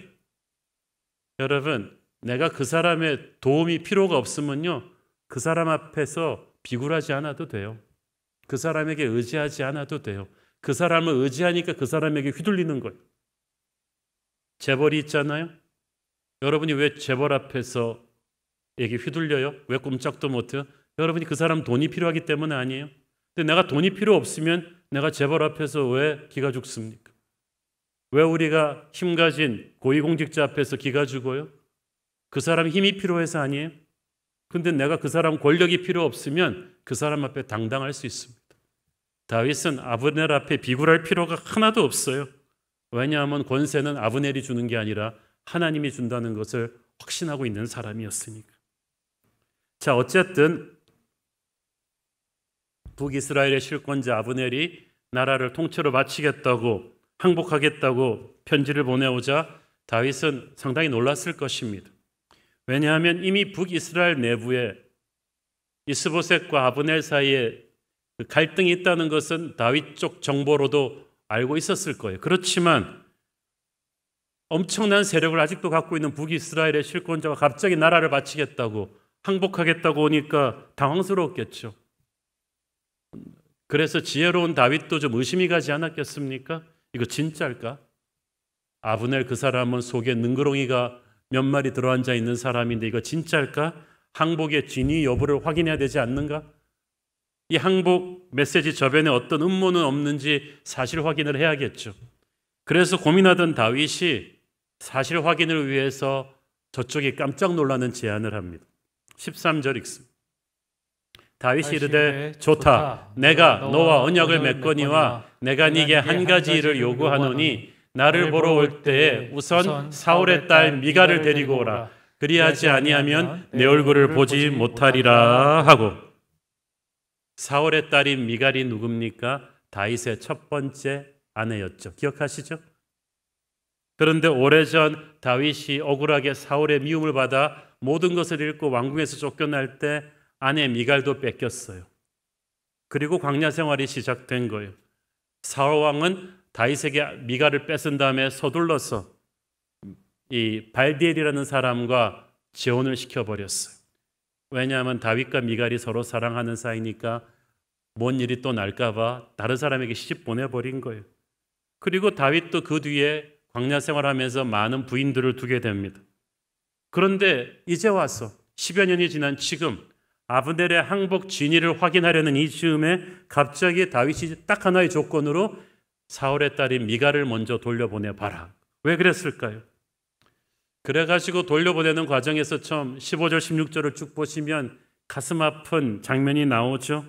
여러분, 내가 그 사람의 도움이 필요가 없으면요, 그 사람 앞에서 비굴하지 않아도 돼요. 그 사람에게 의지하지 않아도 돼요. 그 사람을 의지하니까 그 사람에게 휘둘리는 거예요. 재벌이 있잖아요. 여러분이 왜 재벌 앞에서 에게 휘둘려요? 왜 꼼짝도 못해요? 여러분이 그 사람 돈이 필요하기 때문에 아니에요. 근데 내가 돈이 필요 없으면 내가 재벌 앞에서 왜 기가 죽습니까? 왜 우리가 힘 가진 고위공직자 앞에서 기가 죽어요? 그 사람 힘이 필요해서 아니에요. 근데 내가 그 사람 권력이 필요 없으면 그 사람 앞에 당당할 수 있습니다. 다윗은 아브넬 앞에 비굴할 필요가 하나도 없어요. 왜냐하면 권세는 아브넬이 주는 게 아니라 하나님이 준다는 것을 확신하고 있는 사람이었으니까. 자, 어쨌든 북이스라엘의 실권자 아브넬이 나라를 통째로 마치겠다고 항복하겠다고 편지를 보내오자 다윗은 상당히 놀랐을 것입니다. 왜냐하면 이미 북이스라엘 내부에 이스보셋과 아브넬 사이에 갈등이 있다는 것은 다윗 쪽 정보로도 알고 있었을 거예요. 그렇지만 엄청난 세력을 아직도 갖고 있는 북이스라엘의 실권자가 갑자기 나라를 바치겠다고 항복하겠다고 오니까 당황스러웠겠죠. 그래서 지혜로운 다윗도 좀 의심이 가지 않았겠습니까? 이거 진짜일까? 아브넬 그 사람은 속에 능그렁이가 몇 마리 들어앉아 있는 사람인데 이거 진짜일까? 항복의 진위 여부를 확인해야 되지 않는가? 이 항복 메시지 저변에 어떤 음모는 없는지 사실 확인을 해야겠죠. 그래서 고민하던 다윗이 사실 확인을 위해서 저쪽이 깜짝 놀라는 제안을 합니다. 13절 읽습니다. 다윗이 이르되 좋다. 내가 너와 언약을 맺거니와 내가 네게 한 가지 일을 요구하노니 나를 보러 올 때에 우선 사울의 딸 미갈을 데리고 오라. 그리하지 아니하면 내 얼굴을 보지 못하리라 하고. 사울의 딸인 미갈이 누굽니까? 다윗의 첫 번째 아내였죠. 기억하시죠? 그런데 오래전 다윗이 억울하게 사울의 미움을 받아 모든 것을 잃고 왕궁에서 쫓겨날 때 아내 미갈도 뺏겼어요. 그리고 광야 생활이 시작된 거예요. 사울 왕은 다윗에게 미갈을 뺏은 다음에 서둘러서 이 발디엘이라는 사람과 재혼을 시켜버렸어요. 왜냐하면 다윗과 미갈이 서로 사랑하는 사이니까 뭔 일이 또 날까 봐 다른 사람에게 시집 보내버린 거예요. 그리고 다윗도 그 뒤에 광야 생활하면서 많은 부인들을 두게 됩니다. 그런데 이제 와서 10여 년이 지난 지금 아브넬의 항복 진위를 확인하려는 이 즈음에 갑자기 다윗이 딱 하나의 조건으로 사울의 딸인 미갈을 먼저 돌려보내봐라. 왜 그랬을까요? 그래가지고 돌려보내는 과정에서 처음 15절 16절을 쭉 보시면 가슴 아픈 장면이 나오죠.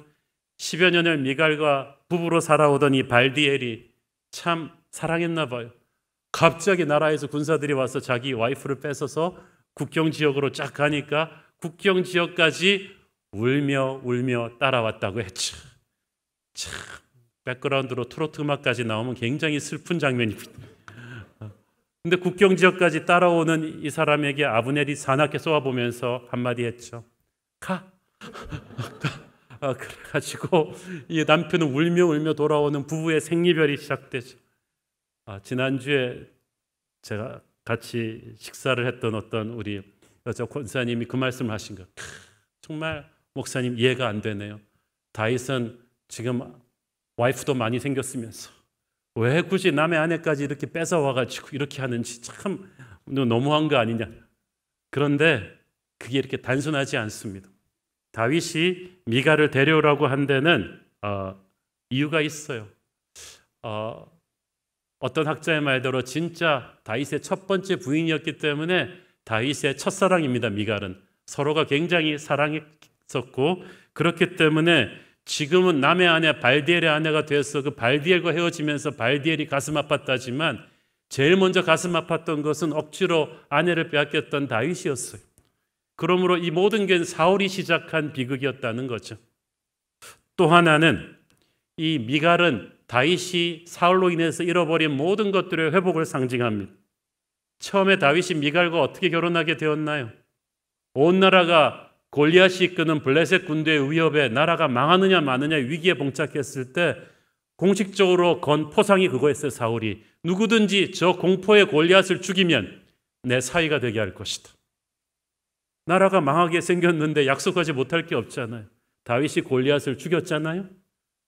10여 년을 미갈과 부부로 살아오던 이 발디엘이 참 사랑했나 봐요. 갑자기 나라에서 군사들이 와서 자기 와이프를 뺏어서 국경 지역으로 쫙 가니까 국경 지역까지 울며 따라왔다고 했죠. 참 백그라운드로 트로트 음악까지 나오면 굉장히 슬픈 장면입니다. 근데 국경 지역까지 따라오는 이 사람에게 아브넬이 사납게 쏘아보면서 한마디 했죠. 가. 그래가지고 이 남편은 울며 돌아오는 부부의 생리별이 시작되죠. 지난주에 제가 같이 식사를 했던 어떤 우리 여자 권사님이 그 말씀을 하신 거. 정말 목사님 이해가 안 되네요. 다윗은 지금 와이프도 많이 생겼으면서 왜 굳이 남의 아내까지 이렇게 뺏어와가지고 이렇게 하는지 참 너무한 거 아니냐. 그런데 그게 이렇게 단순하지 않습니다. 다윗이 미갈을 데려오라고 한 데는 이유가 있어요. 어떤 학자의 말대로 진짜 다윗의 첫 번째 부인이었기 때문에 다윗의 첫사랑입니다. 미갈은 서로가 굉장히 사랑했었고, 그렇기 때문에 지금은 남의 아내 발디엘의 아내가 되어서 그 발디엘과 헤어지면서 발디엘이 가슴 아팠다지만 제일 먼저 가슴 아팠던 것은 억지로 아내를 빼앗겼던 다윗이었어요. 그러므로 이 모든 게 사울이 시작한 비극이었다는 거죠. 또 하나는 이 미갈은 다윗이 사울로 인해서 잃어버린 모든 것들의 회복을 상징합니다. 처음에 다윗이 미갈과 어떻게 결혼하게 되었나요? 온 나라가 골리앗이 이끄는 블레셋 군대의 위협에 나라가 망하느냐 마느냐 위기에 봉착했을 때 공식적으로 건 포상이 그거였어요. 사울이 누구든지 저 공포의 골리앗을 죽이면 내 사위가 되게 할 것이다. 나라가 망하게 생겼는데 약속하지 못할 게 없잖아요. 다윗이 골리앗을 죽였잖아요.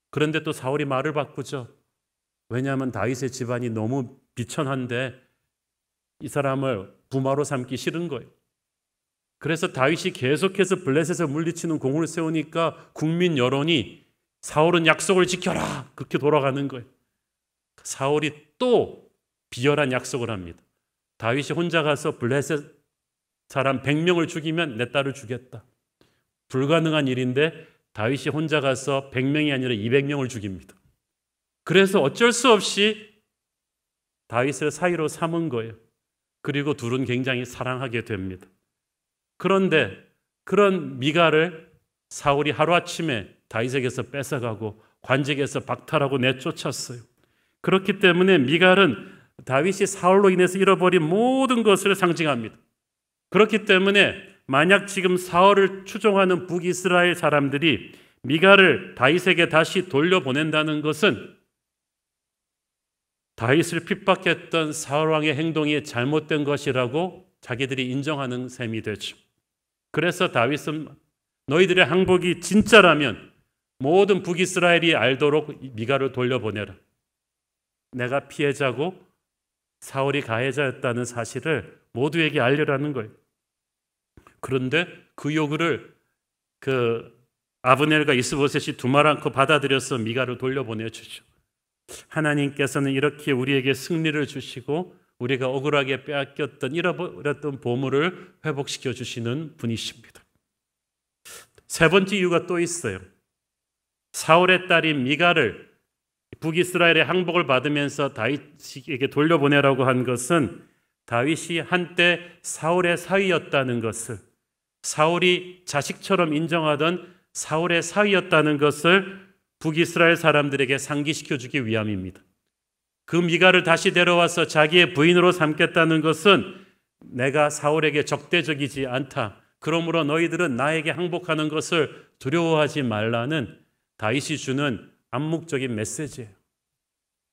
그런데 또 사울이 말을 바꾸죠. 왜냐하면 다윗의 집안이 너무 비천한데 이 사람을 부마로 삼기 싫은 거예요. 그래서 다윗이 계속해서 블레셋을 물리치는 공을 세우니까 국민 여론이 사울은 약속을 지켜라 그렇게 돌아가는 거예요. 사울이 또 비열한 약속을 합니다. 다윗이 혼자 가서 블레셋 사람 100명을 죽이면 내 딸을 주겠다. 불가능한 일인데 다윗이 혼자 가서 100명이 아니라 200명을 죽입니다. 그래서 어쩔 수 없이 다윗을 사위로 삼은 거예요. 그리고 둘은 굉장히 사랑하게 됩니다. 그런데 그런 미갈을 사울이 하루아침에 다윗에게서 뺏어가고 관직에서 박탈하고 내쫓았어요. 그렇기 때문에 미갈은 다윗이 사울로 인해서 잃어버린 모든 것을 상징합니다. 그렇기 때문에 만약 지금 사울을 추종하는 북이스라엘 사람들이 미갈을 다윗에게 다시 돌려보낸다는 것은 다윗을 핍박했던 사울 왕의 행동이 잘못된 것이라고 자기들이 인정하는 셈이 되죠. 그래서 다윗은 너희들의 항복이 진짜라면 모든 북이스라엘이 알도록 미갈을 돌려보내라. 내가 피해자고 사울이 가해자였다는 사실을 모두에게 알려라는 거예요. 그런데 그 요구를 아브넬과 이스보셋이 두말 않고 받아들여서 미갈을 돌려보내주죠. 하나님께서는 이렇게 우리에게 승리를 주시고 우리가 억울하게 빼앗겼던 잃어버렸던 보물을 회복시켜 주시는 분이십니다. 세 번째 이유가 또 있어요. 사울의 딸인 미갈을 북이스라엘의 항복을 받으면서 다윗에게 돌려보내라고 한 것은 다윗이 한때 사울의 사위였다는 것을, 사울이 자식처럼 인정하던 사울의 사위였다는 것을 북이스라엘 사람들에게 상기시켜 주기 위함입니다. 그 미갈을 다시 데려와서 자기의 부인으로 삼겠다는 것은 내가 사울에게 적대적이지 않다. 그러므로 너희들은 나에게 항복하는 것을 두려워하지 말라는 다윗이 주는 암묵적인 메시지예요.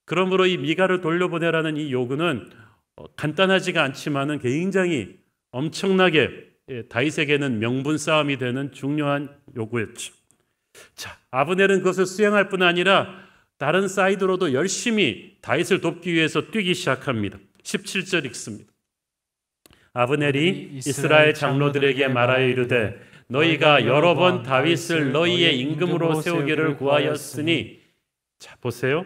그러므로 이 미갈을 돌려보내라는 이 요구는 간단하지가 않지만은 굉장히 엄청나게 다윗에게는 명분 싸움이 되는 중요한 요구였죠. 자, 아브넬은 그것을 수행할 뿐 아니라 다른 사이드로도 열심히 다윗을 돕기 위해서 뛰기 시작합니다. 17절 읽습니다. 아브넬이 이스라엘 장로들에게 말하여 이르되 너희가 여러 번 다윗을 너희의 임금으로 세우기를 구하였으니, 자 보세요.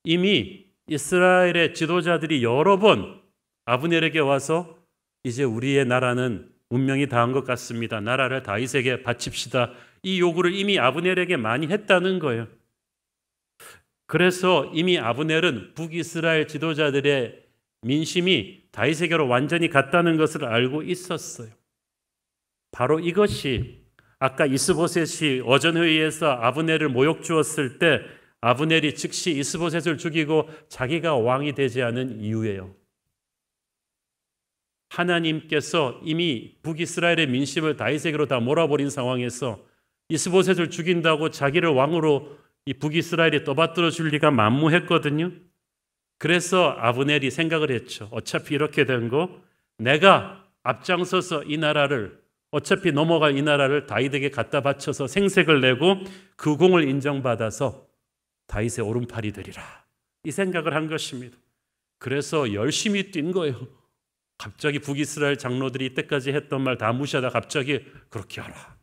이미 이스라엘의 지도자들이 여러 번 아브넬에게 와서 이제 우리의 나라는 운명이 다한 것 같습니다. 나라를 다윗에게 바칩시다. 이 요구를 이미 아브넬에게 많이 했다는 거예요. 그래서 이미 아브넬은 북이스라엘 지도자들의 민심이 다윗에게로 완전히 갔다는 것을 알고 있었어요. 바로 이것이 아까 이스보셋이 어전회의에서 아브넬을 모욕 주었을 때 아브넬이 즉시 이스보셋을 죽이고 자기가 왕이 되지 않은 이유예요. 하나님께서 이미 북이스라엘의 민심을 다윗에게로 다 몰아버린 상황에서 이스보셋을 죽인다고 자기를 왕으로 이 북이스라엘이 떠받들어 줄 리가 만무했거든요. 그래서 아브넬이 생각을 했죠. 어차피 이렇게 된 거 내가 앞장서서 이 나라를 어차피 넘어갈 이 나라를 다윗에게 갖다 바쳐서 생색을 내고 그 공을 인정받아서 다윗의 오른팔이 되리라. 이 생각을 한 것입니다. 그래서 열심히 뛴 거예요. 갑자기 북이스라엘 장로들이 이때까지 했던 말 다 무시하다 갑자기 그렇게 하라.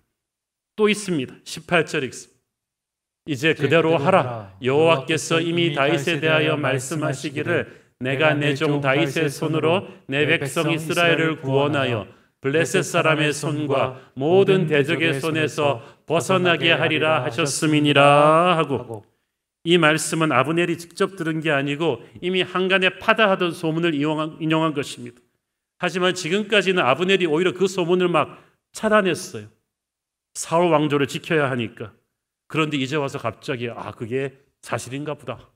또 있습니다. 18절 읽습니다. 이제 그대로 하라. 여호와께서 이미 다윗에 대하여 말씀하시기를 내가 내 종 다윗의 손으로 내 백성 이스라엘을 구원하여 블레셋 사람의 손과 모든 대적의 손에서 벗어나게 하리라 하셨음이니라 하고, 이 말씀은 아브넬이 직접 들은 게 아니고 이미 한간에 파다하던 소문을 인용한 것입니다. 하지만 지금까지는 아브넬이 오히려 그 소문을 막 차단했어요. 사울 왕조를 지켜야 하니까. 그런데 이제 와서 갑자기 그게 사실인가 보다.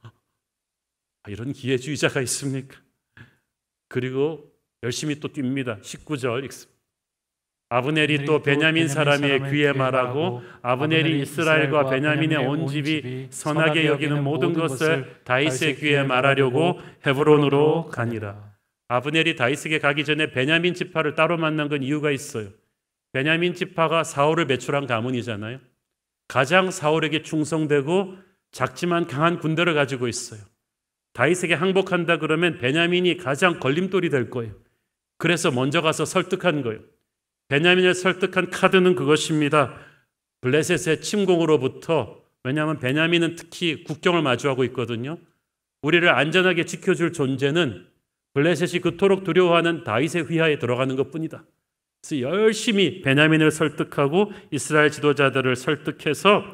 이런 기회주의자가 있습니까? 그리고 열심히 또 뜁니다. 19절 읽습니다. 아브넬이 또 베냐민 사람의 귀에 말하고 아브넬이 이스라엘과 베냐민의 온 집이 선하게 여기는 모든 것을 다윗의 귀에 말하려고 헤브론으로 가니라. 아브넬이 다윗에게 가기 전에 베냐민 지파를 따로 만난 건 이유가 있어요. 베냐민 지파가 사울을 배출한 가문이잖아요. 가장 사울에게 충성되고 작지만 강한 군대를 가지고 있어요. 다윗에게 항복한다 그러면 베냐민이 가장 걸림돌이 될 거예요. 그래서 먼저 가서 설득한 거예요. 베냐민을 설득한 카드는 그것입니다. 블레셋의 침공으로부터, 왜냐하면 베냐민은 특히 국경을 마주하고 있거든요. 우리를 안전하게 지켜줄 존재는 블레셋이 그토록 두려워하는 다윗의 휘하에 들어가는 것뿐이다. 그래서 열심히 베냐민을 설득하고 이스라엘 지도자들을 설득해서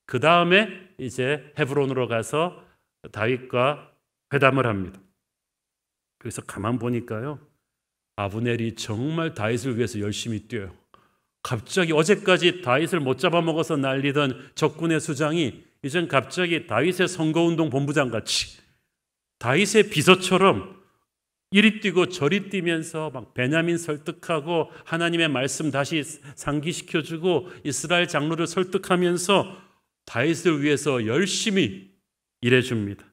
그 다음에 이제 헤브론으로 가서 다윗과 회담을 합니다. 그래서 가만 보니까요, 아브넬이 정말 다윗을 위해서 열심히 뛰어요. 갑자기 어제까지 다윗을 못 잡아먹어서 난리던 적군의 수장이 이젠 갑자기 다윗의 선거운동 본부장 같이 다윗의 비서처럼 이리 뛰고 저리 뛰면서 막 베냐민 설득하고 하나님의 말씀 다시 상기시켜주고 이스라엘 장로를 설득하면서 다윗을 위해서 열심히 일해줍니다.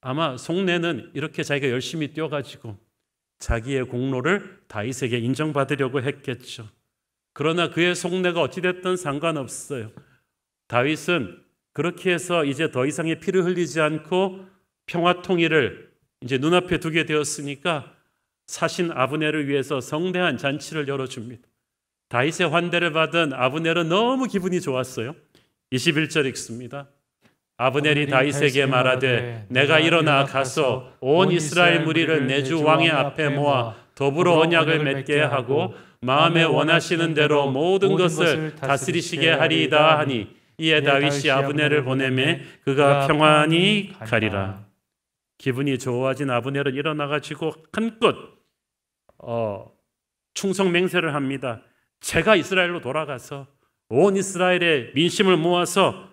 아마 속내는 이렇게 자기가 열심히 뛰어가지고 자기의 공로를 다윗에게 인정받으려고 했겠죠. 그러나 그의 속내가 어찌됐든 상관없어요. 다윗은 그렇게 해서 이제 더 이상의 피를 흘리지 않고 평화 통일을 이제 눈앞에 두게 되었으니까 사신 아브넬을 위해서 성대한 잔치를 열어줍니다. 다윗의 환대를 받은 아브넬은 너무 기분이 좋았어요. 21절 읽습니다. 아브넬이 다윗에게 말하되 내가 일어나 가서 온 이스라엘 무리를 내 주 왕의 앞에 모아 더불어 언약을 맺게 하고 마음에 원하시는 대로 모든 것을 다스리시게 하리이다 하니, 이에 다윗이 아브넬을 보내매 그가 평안히 가리라. 기분이 좋아진 아브넬은 일어나가지고 한껏 충성 맹세를 합니다. 제가 이스라엘로 돌아가서 온 이스라엘의 민심을 모아서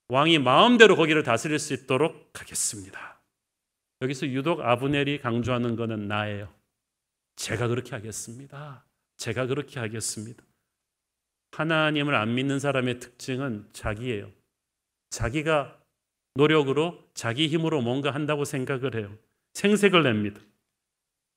왕이 마음대로 거기를 다스릴 수 있도록 하겠습니다. 여기서 유독 아브넬이 강조하는 것은 나예요. 제가 그렇게 하겠습니다. 제가 그렇게 하겠습니다. 하나님을 안 믿는 사람의 특징은 자기예요. 자기가 노력으로 자기 힘으로 뭔가 한다고 생각을 해요. 생색을 냅니다.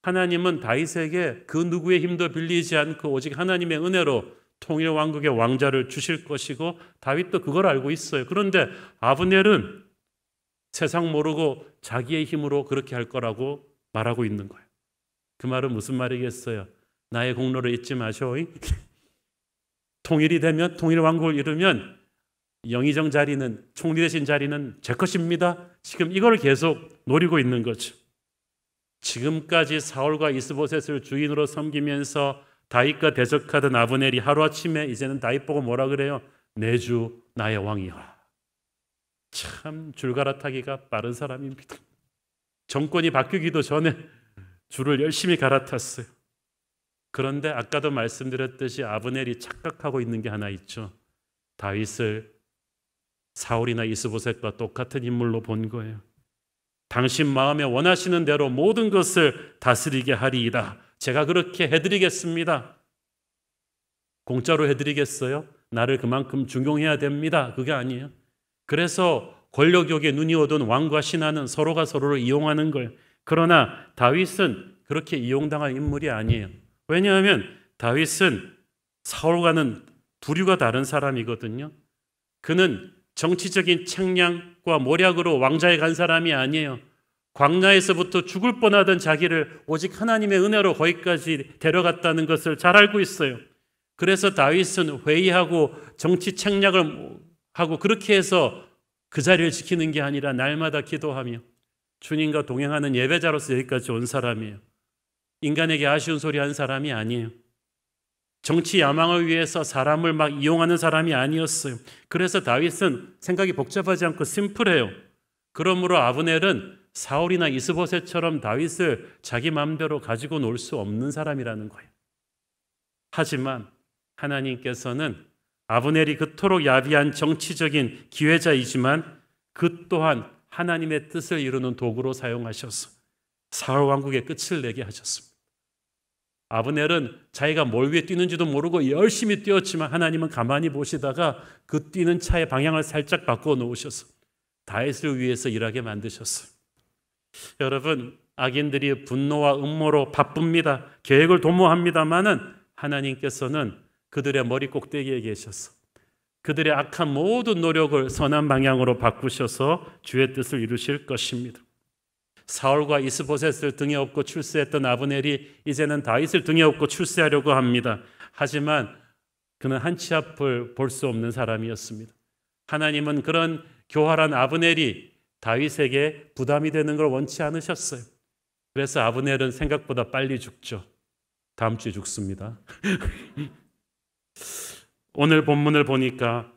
하나님은 다윗에게 그 누구의 힘도 빌리지 않고 오직 하나님의 은혜로 통일 왕국의 왕자를 주실 것이고 다윗도 그걸 알고 있어요. 그런데 아브넬은 세상 모르고 자기의 힘으로 그렇게 할 거라고 말하고 있는 거예요. 그 말은 무슨 말이겠어요? 나의 공로를 잊지 마셔. 통일이 되면, 통일 왕국을 이루면 영의정 자리는, 총리 되신 자리는 제 것입니다. 지금 이걸 계속 노리고 있는 거죠. 지금까지 사울과 이스보셋을 주인으로 섬기면서 다윗과 대적하던 아브넬이 하루아침에 이제는 다윗 보고 뭐라 그래요? 내 주 나의 왕이야. 참 줄 갈아타기가 빠른 사람입니다. 정권이 바뀌기도 전에 줄을 열심히 갈아탔어요. 그런데 아까도 말씀드렸듯이 아브넬이 착각하고 있는 게 하나 있죠. 다윗을 사울이나 이스보셋과 똑같은 인물로 본 거예요. 당신 마음에 원하시는 대로 모든 것을 다스리게 하리이다. 제가 그렇게 해드리겠습니다. 공짜로 해드리겠어요? 나를 그만큼 중용해야 됩니다. 그게 아니에요. 그래서 권력욕에 눈이 어두운 왕과 신하는 서로가 서로를 이용하는 거예요. 그러나 다윗은 그렇게 이용당할 인물이 아니에요. 왜냐하면 다윗은 사울과는 부류가 다른 사람이거든요. 그는 정치적인 책략과 모략으로 왕좌에 간 사람이 아니에요. 광야에서부터 죽을 뻔하던 자기를 오직 하나님의 은혜로 거기까지 데려갔다는 것을 잘 알고 있어요. 그래서 다윗은 회의하고 정치 책략을 하고 그렇게 해서 그 자리를 지키는 게 아니라 날마다 기도하며 주님과 동행하는 예배자로서 여기까지 온 사람이에요. 인간에게 아쉬운 소리 한 사람이 아니에요. 정치 야망을 위해서 사람을 막 이용하는 사람이 아니었어요. 그래서 다윗은 생각이 복잡하지 않고 심플해요. 그러므로 아브넬은 사울이나 이스보셋처럼 다윗을 자기 마음대로 가지고 놀 수 없는 사람이라는 거예요. 하지만 하나님께서는 아브넬이 그토록 야비한 정치적인 기회자이지만 그 또한 하나님의 뜻을 이루는 도구로 사용하셔서 사울 왕국의 끝을 내게 하셨습니다. 아브넬은 자기가 뭘 위해 뛰는지도 모르고 열심히 뛰었지만 하나님은 가만히 보시다가 그 뛰는 차의 방향을 살짝 바꿔 놓으셔서 다윗을 위해서 일하게 만드셨어요. 여러분, 악인들이 분노와 음모로 바쁩니다. 계획을 도모합니다마는 하나님께서는 그들의 머리 꼭대기에 계셔서 그들의 악한 모든 노력을 선한 방향으로 바꾸셔서 주의 뜻을 이루실 것입니다. 사울과 이스보셋을 등에 업고 출세했던 아브넬이 이제는 다윗을 등에 업고 출세하려고 합니다. 하지만 그는 한 치 앞을 볼 수 없는 사람이었습니다. 하나님은 그런 교활한 아브넬이 다윗에게 부담이 되는 걸 원치 않으셨어요. 그래서 아브넬은 생각보다 빨리 죽죠. 다음 주에 죽습니다. 오늘 본문을 보니까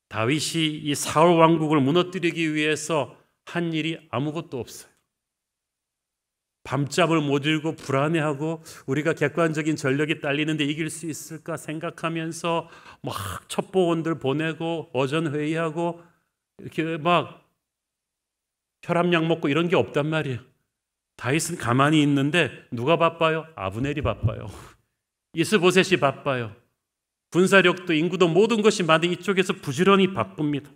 다윗이 이 사울 왕국을 무너뜨리기 위해서 한 일이 아무것도 없어요. 밤잠을 못 이루고 불안해하고 우리가 객관적인 전력이 딸리는데 이길 수 있을까 생각하면서 막 첩보원들 보내고 어전 회의하고 이렇게 막 혈압약 먹고 이런 게 없단 말이에요. 다윗은 가만히 있는데 누가 바빠요? 아브넬이 바빠요. 이스보셋이 바빠요. 군사력도 인구도 모든 것이 많은 이쪽에서 부지런히 바쁩니다.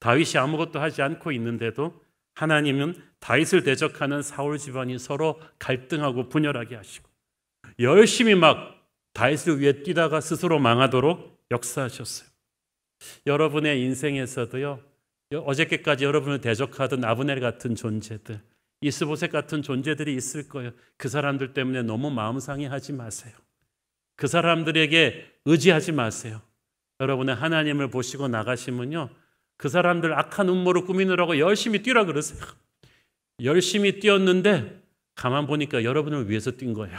다윗이 아무것도 하지 않고 있는데도 하나님은 다윗을 대적하는 사울 집안이 서로 갈등하고 분열하게 하시고 열심히 막 다윗을 위해 뛰다가 스스로 망하도록 역사하셨어요. 여러분의 인생에서도요, 어저께까지 여러분을 대적하던 아브넬 같은 존재들, 이스보셋 같은 존재들이 있을 거예요. 그 사람들 때문에 너무 마음 상해하지 마세요. 그 사람들에게 의지하지 마세요. 여러분의 하나님을 보시고 나가시면요, 그 사람들 악한 음모를 꾸미느라고 열심히 뛰라 그러세요. 열심히 뛰었는데 가만 보니까 여러분을 위해서 뛴 거예요.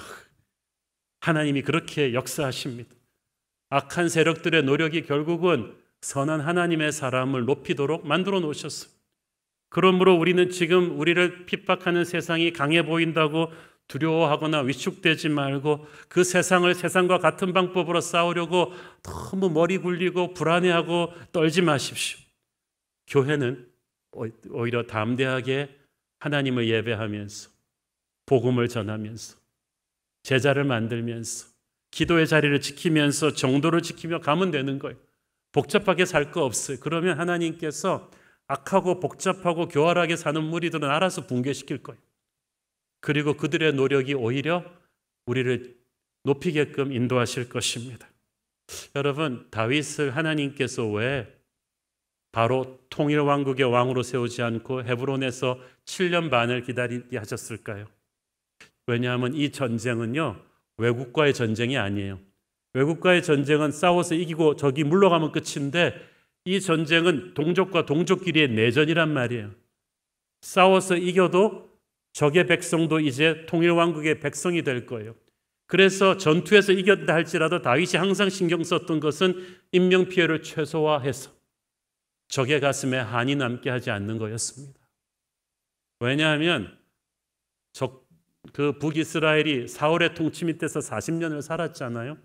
하나님이 그렇게 역사하십니다. 악한 세력들의 노력이 결국은 선한 하나님의 사람을 높이도록 만들어 놓으셨어요. 그러므로 우리는 지금 우리를 핍박하는 세상이 강해 보인다고 두려워하거나 위축되지 말고 그 세상을 세상과 같은 방법으로 싸우려고 너무 머리 굴리고 불안해하고 떨지 마십시오. 교회는 오히려 담대하게 하나님을 예배하면서 복음을 전하면서 제자를 만들면서 기도의 자리를 지키면서 정도를 지키며 가면 되는 거예요. 복잡하게 살 거 없어요. 그러면 하나님께서 악하고 복잡하고 교활하게 사는 무리들은 알아서 붕괴시킬 거예요. 그리고 그들의 노력이 오히려 우리를 높이게끔 인도하실 것입니다. 여러분, 다윗을 하나님께서 왜 바로 통일 왕국의 왕으로 세우지 않고 헤브론에서 7년 반을 기다리게 하셨을까요? 왜냐하면 이 전쟁은요, 외국과의 전쟁이 아니에요. 외국과의 전쟁은 싸워서 이기고 저기 물러가면 끝인데 이 전쟁은 동족과 동족끼리의 내전이란 말이에요. 싸워서 이겨도 적의 백성도 이제 통일 왕국의 백성이 될 거예요. 그래서 전투에서 이겼다 할지라도 다윗이 항상 신경 썼던 것은 인명피해를 최소화해서 적의 가슴에 한이 남게 하지 않는 거였습니다. 왜냐하면 그 북이스라엘이 사울의 통치 밑에서 40년을 살았잖아요.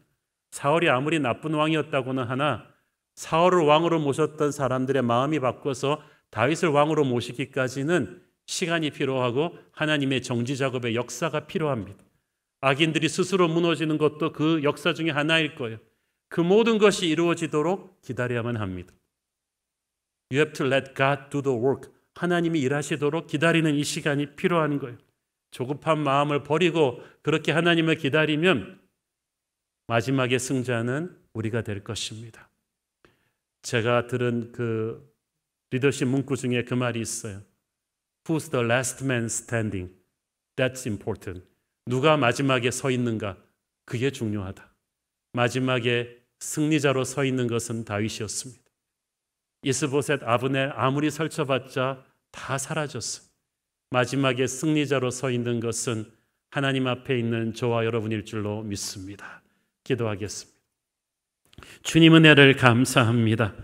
사울이 아무리 나쁜 왕이었다고는 하나 사울을 왕으로 모셨던 사람들의 마음이 바뀌어서 다윗을 왕으로 모시기까지는 시간이 필요하고 하나님의 정지 작업의 역사가 필요합니다. 악인들이 스스로 무너지는 것도 그 역사 중에 하나일 거예요. 그 모든 것이 이루어지도록 기다려야만 합니다. You have to let God do the work. 하나님이 일하시도록 기다리는 이 시간이 필요한 거예요. 조급한 마음을 버리고 그렇게 하나님을 기다리면 마지막에 승자는 우리가 될 것입니다. 제가 들은 그 리더십 문구 중에 그 말이 있어요. Who's the last man standing? That's important. 누가 마지막에 서 있는가? 그게 중요하다. 마지막에 승리자로 서 있는 것은 다윗이었습니다. 이스보셋, 아브넬 아무리 설쳐봤자 다 사라졌어요. 마지막에 승리자로 서 있는 것은 하나님 앞에 있는 저와 여러분일 줄로 믿습니다. 기도하겠습니다. 주님 은혜를 감사합니다.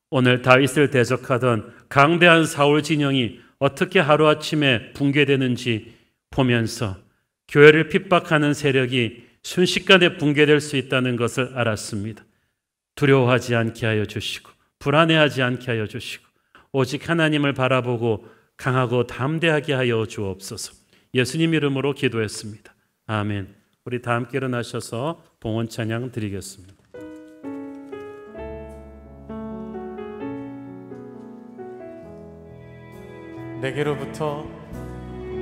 오늘 다윗을 대적하던 강대한 사울 진영이 어떻게 하루아침에 붕괴되는지 보면서 교회를 핍박하는 세력이 순식간에 붕괴될 수 있다는 것을 알았습니다. 두려워하지 않게 하여 주시고 불안해하지 않게 하여 주시고 오직 하나님을 바라보고 강하고 담대하게 하여 주옵소서. 예수님 이름으로 기도했습니다. 아멘. 우리 다 함께 일어나셔서 봉헌 찬양 드리겠습니다.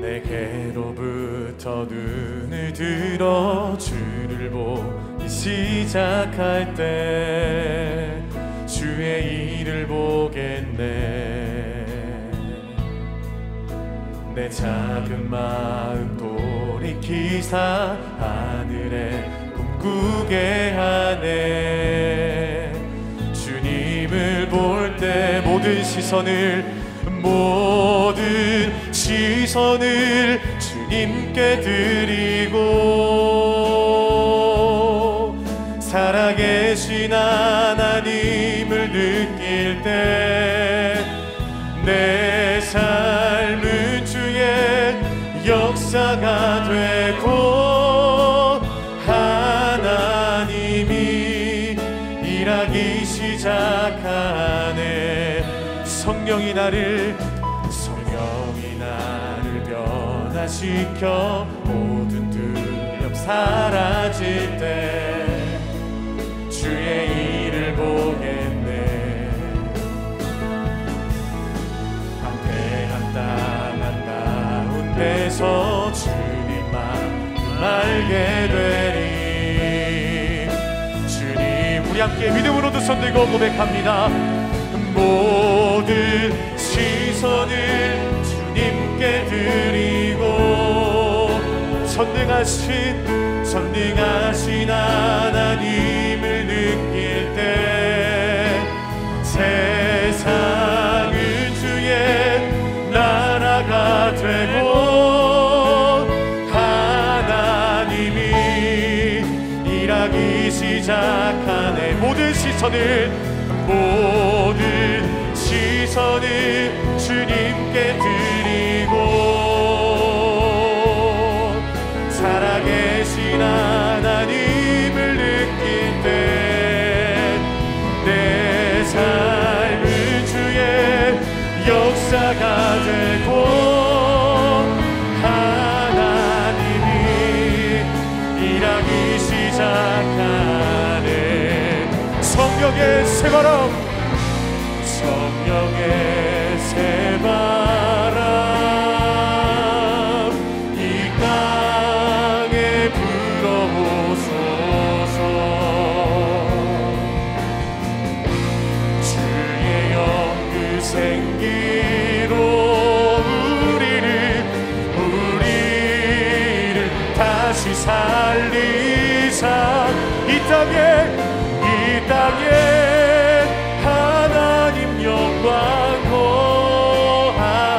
내게로부터 눈을 들어 주를 보기 시작할 때 주의 일을 보겠네. 내 작은 마음 돌이키사 하늘에 꿈꾸게 하네. 주님을 볼 때 모든 시선을 주님께 드리고 살아계신 하나님을 느낄 때 내 삶은 주의 역사가 되고 하나님이 일하기 시작하네. 성령이 나를 변화시켜 모든 두려움 사라질 때 주의 일을 보겠네. 황폐한 땅 한가운데서 주님만 알게 되리. 주님, 우리 함께 믿음으로 두 손 들고 고백합니다. 모든 시선을 주님께 드리고 전능하신 하나님을 느낄 때 세상은 주의 나라가 되고 하나님이 일하기 시작하네. 모든 시선을 주님께 드리고 살아계신 하나님을 느낄 때 내 삶은 주의 역사가 되고 하나님이 일하기 시작하네. 성령의 새바람 이 땅에 불어오소서. 주의 영 그 생기로 우리를 다시 살리사 이 땅에 하나님 영광 고하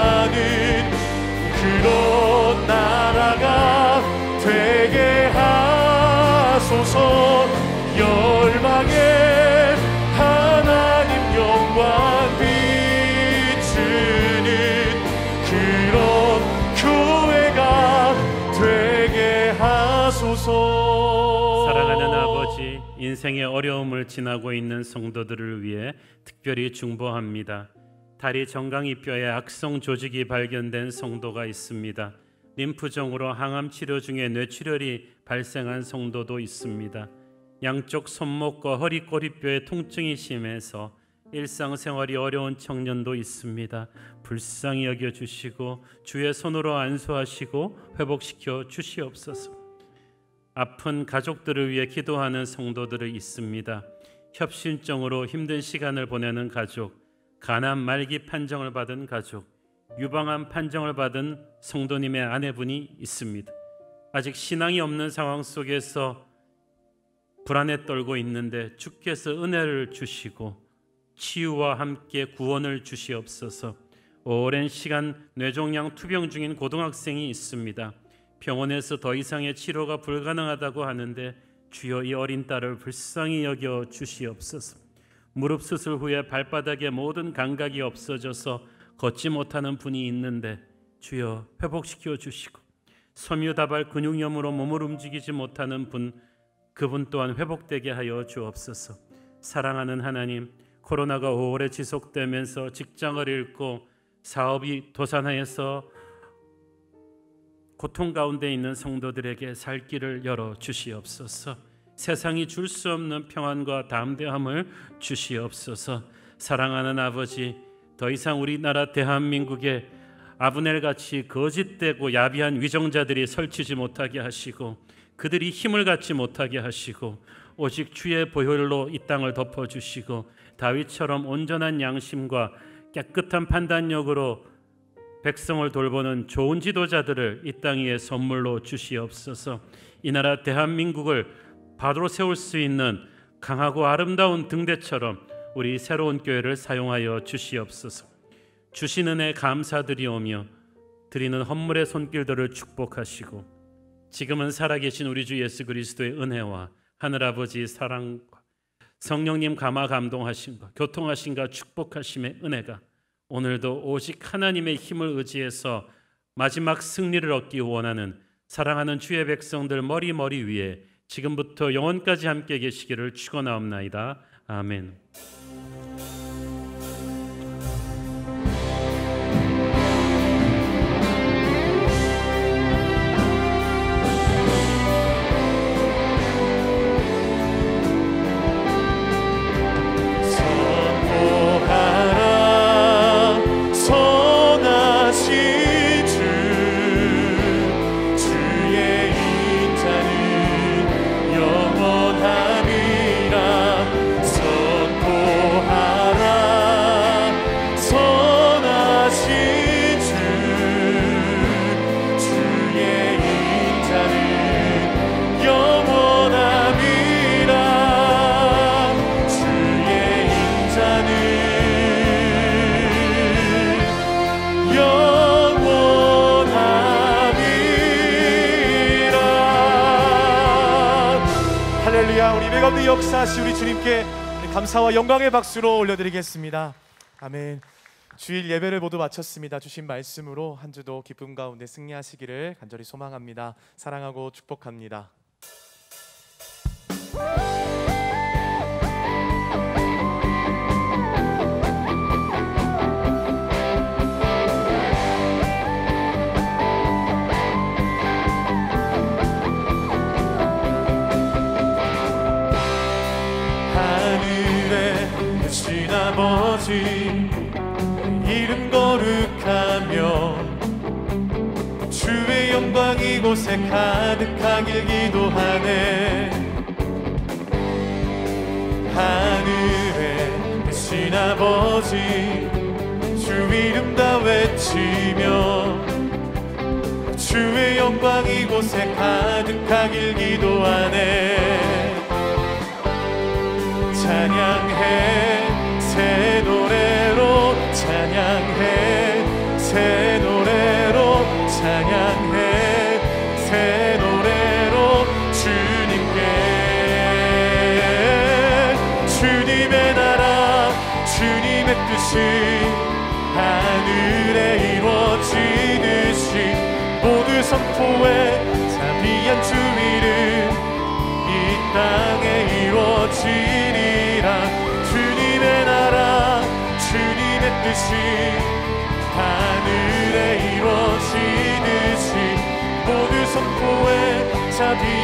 인생의 어려움을 지나고 있는 성도들을 위해 특별히 중보합니다. 다리 정강이뼈에 악성 조직이 발견된 성도가 있습니다. 림프종으로 항암 치료 중에 뇌출혈이 발생한 성도도 있습니다. 양쪽 손목과 허리 꼬리뼈에 통증이 심해서 일상생활이 어려운 청년도 있습니다. 불쌍히 여겨주시고 주의 손으로 안수하시고 회복시켜 주시옵소서. 아픈 가족들을 위해 기도하는 성도들이 있습니다. 협심증으로 힘든 시간을 보내는 가족, 간암 말기 판정을 받은 가족, 유방암 판정을 받은 성도님의 아내분이 있습니다. 아직 신앙이 없는 상황 속에서 불안에 떨고 있는데 주께서 은혜를 주시고 치유와 함께 구원을 주시옵소서. 오랜 시간 뇌종양 투병 중인 고등학생이 있습니다. 병원에서 더 이상의 치료가 불가능하다고 하는데 주여 이 어린 딸을 불쌍히 여겨 주시옵소서. 무릎 수술 후에 발바닥에 모든 감각이 없어져서 걷지 못하는 분이 있는데 주여 회복시켜 주시고, 섬유다발 근육염으로 몸을 움직이지 못하는 분, 그분 또한 회복되게 하여 주옵소서. 사랑하는 하나님, 코로나가 오래 지속되면서 직장을 잃고 사업이 도산해서 고통 가운데 있는 성도들에게 살 길을 열어 주시옵소서. 세상이 줄 수 없는 평안과 담대함을 주시옵소서. 사랑하는 아버지, 더 이상 우리나라 대한민국에 아브넬같이 거짓되고 야비한 위정자들이 설치지 못하게 하시고 그들이 힘을 갖지 못하게 하시고 오직 주의 보혈로 이 땅을 덮어주시고 다윗처럼 온전한 양심과 깨끗한 판단력으로 백성을 돌보는 좋은 지도자들을 이 땅 위에 선물로 주시옵소서. 이 나라 대한민국을 바로 세울 수 있는 강하고 아름다운 등대처럼 우리 새로운 교회를 사용하여 주시옵소서. 주신 은혜 감사드리오며 드리는 헌물의 손길들을 축복하시고 지금은 살아계신 우리 주 예수 그리스도의 은혜와 하늘아버지의 사랑과 성령님 감화 감동하심과 교통하심과 축복하심의 은혜가 오늘도 오직 하나님의 힘을 의지해서 마지막 승리를 얻기 원하는 사랑하는 주의 백성들 머리 위에 지금부터 영원까지 함께 계시기를 축원하옵나이다. 아멘. 가운데 역사하신 우리 주님께 감사와 영광의 박수로 올려드리겠습니다. 아멘. 주일 예배를 모두 마쳤습니다. 주신 말씀으로 한 주도 기쁨 가운데 승리하시기를 간절히 소망합니다. 사랑하고 축복합니다. 아버지 이름 거룩하며 주의 영광 이곳에 가득하길 기도하네. 하늘에 계신 아버지 주 이름 다 외치며 주의 영광 이곳에 가득하길 기도하네. 찬양해 새 노래로 찬양해 새 노래로 찬양해 새 노래로 주님께 주님의 나라 주님의 뜻이 하늘에 이루어지듯이 모두 선포해 자비한 주 이름 이 땅에 이루어지리라. 주님의 나라 주님의 뜻이 하늘에 이루어지듯이 모두 선포해 자비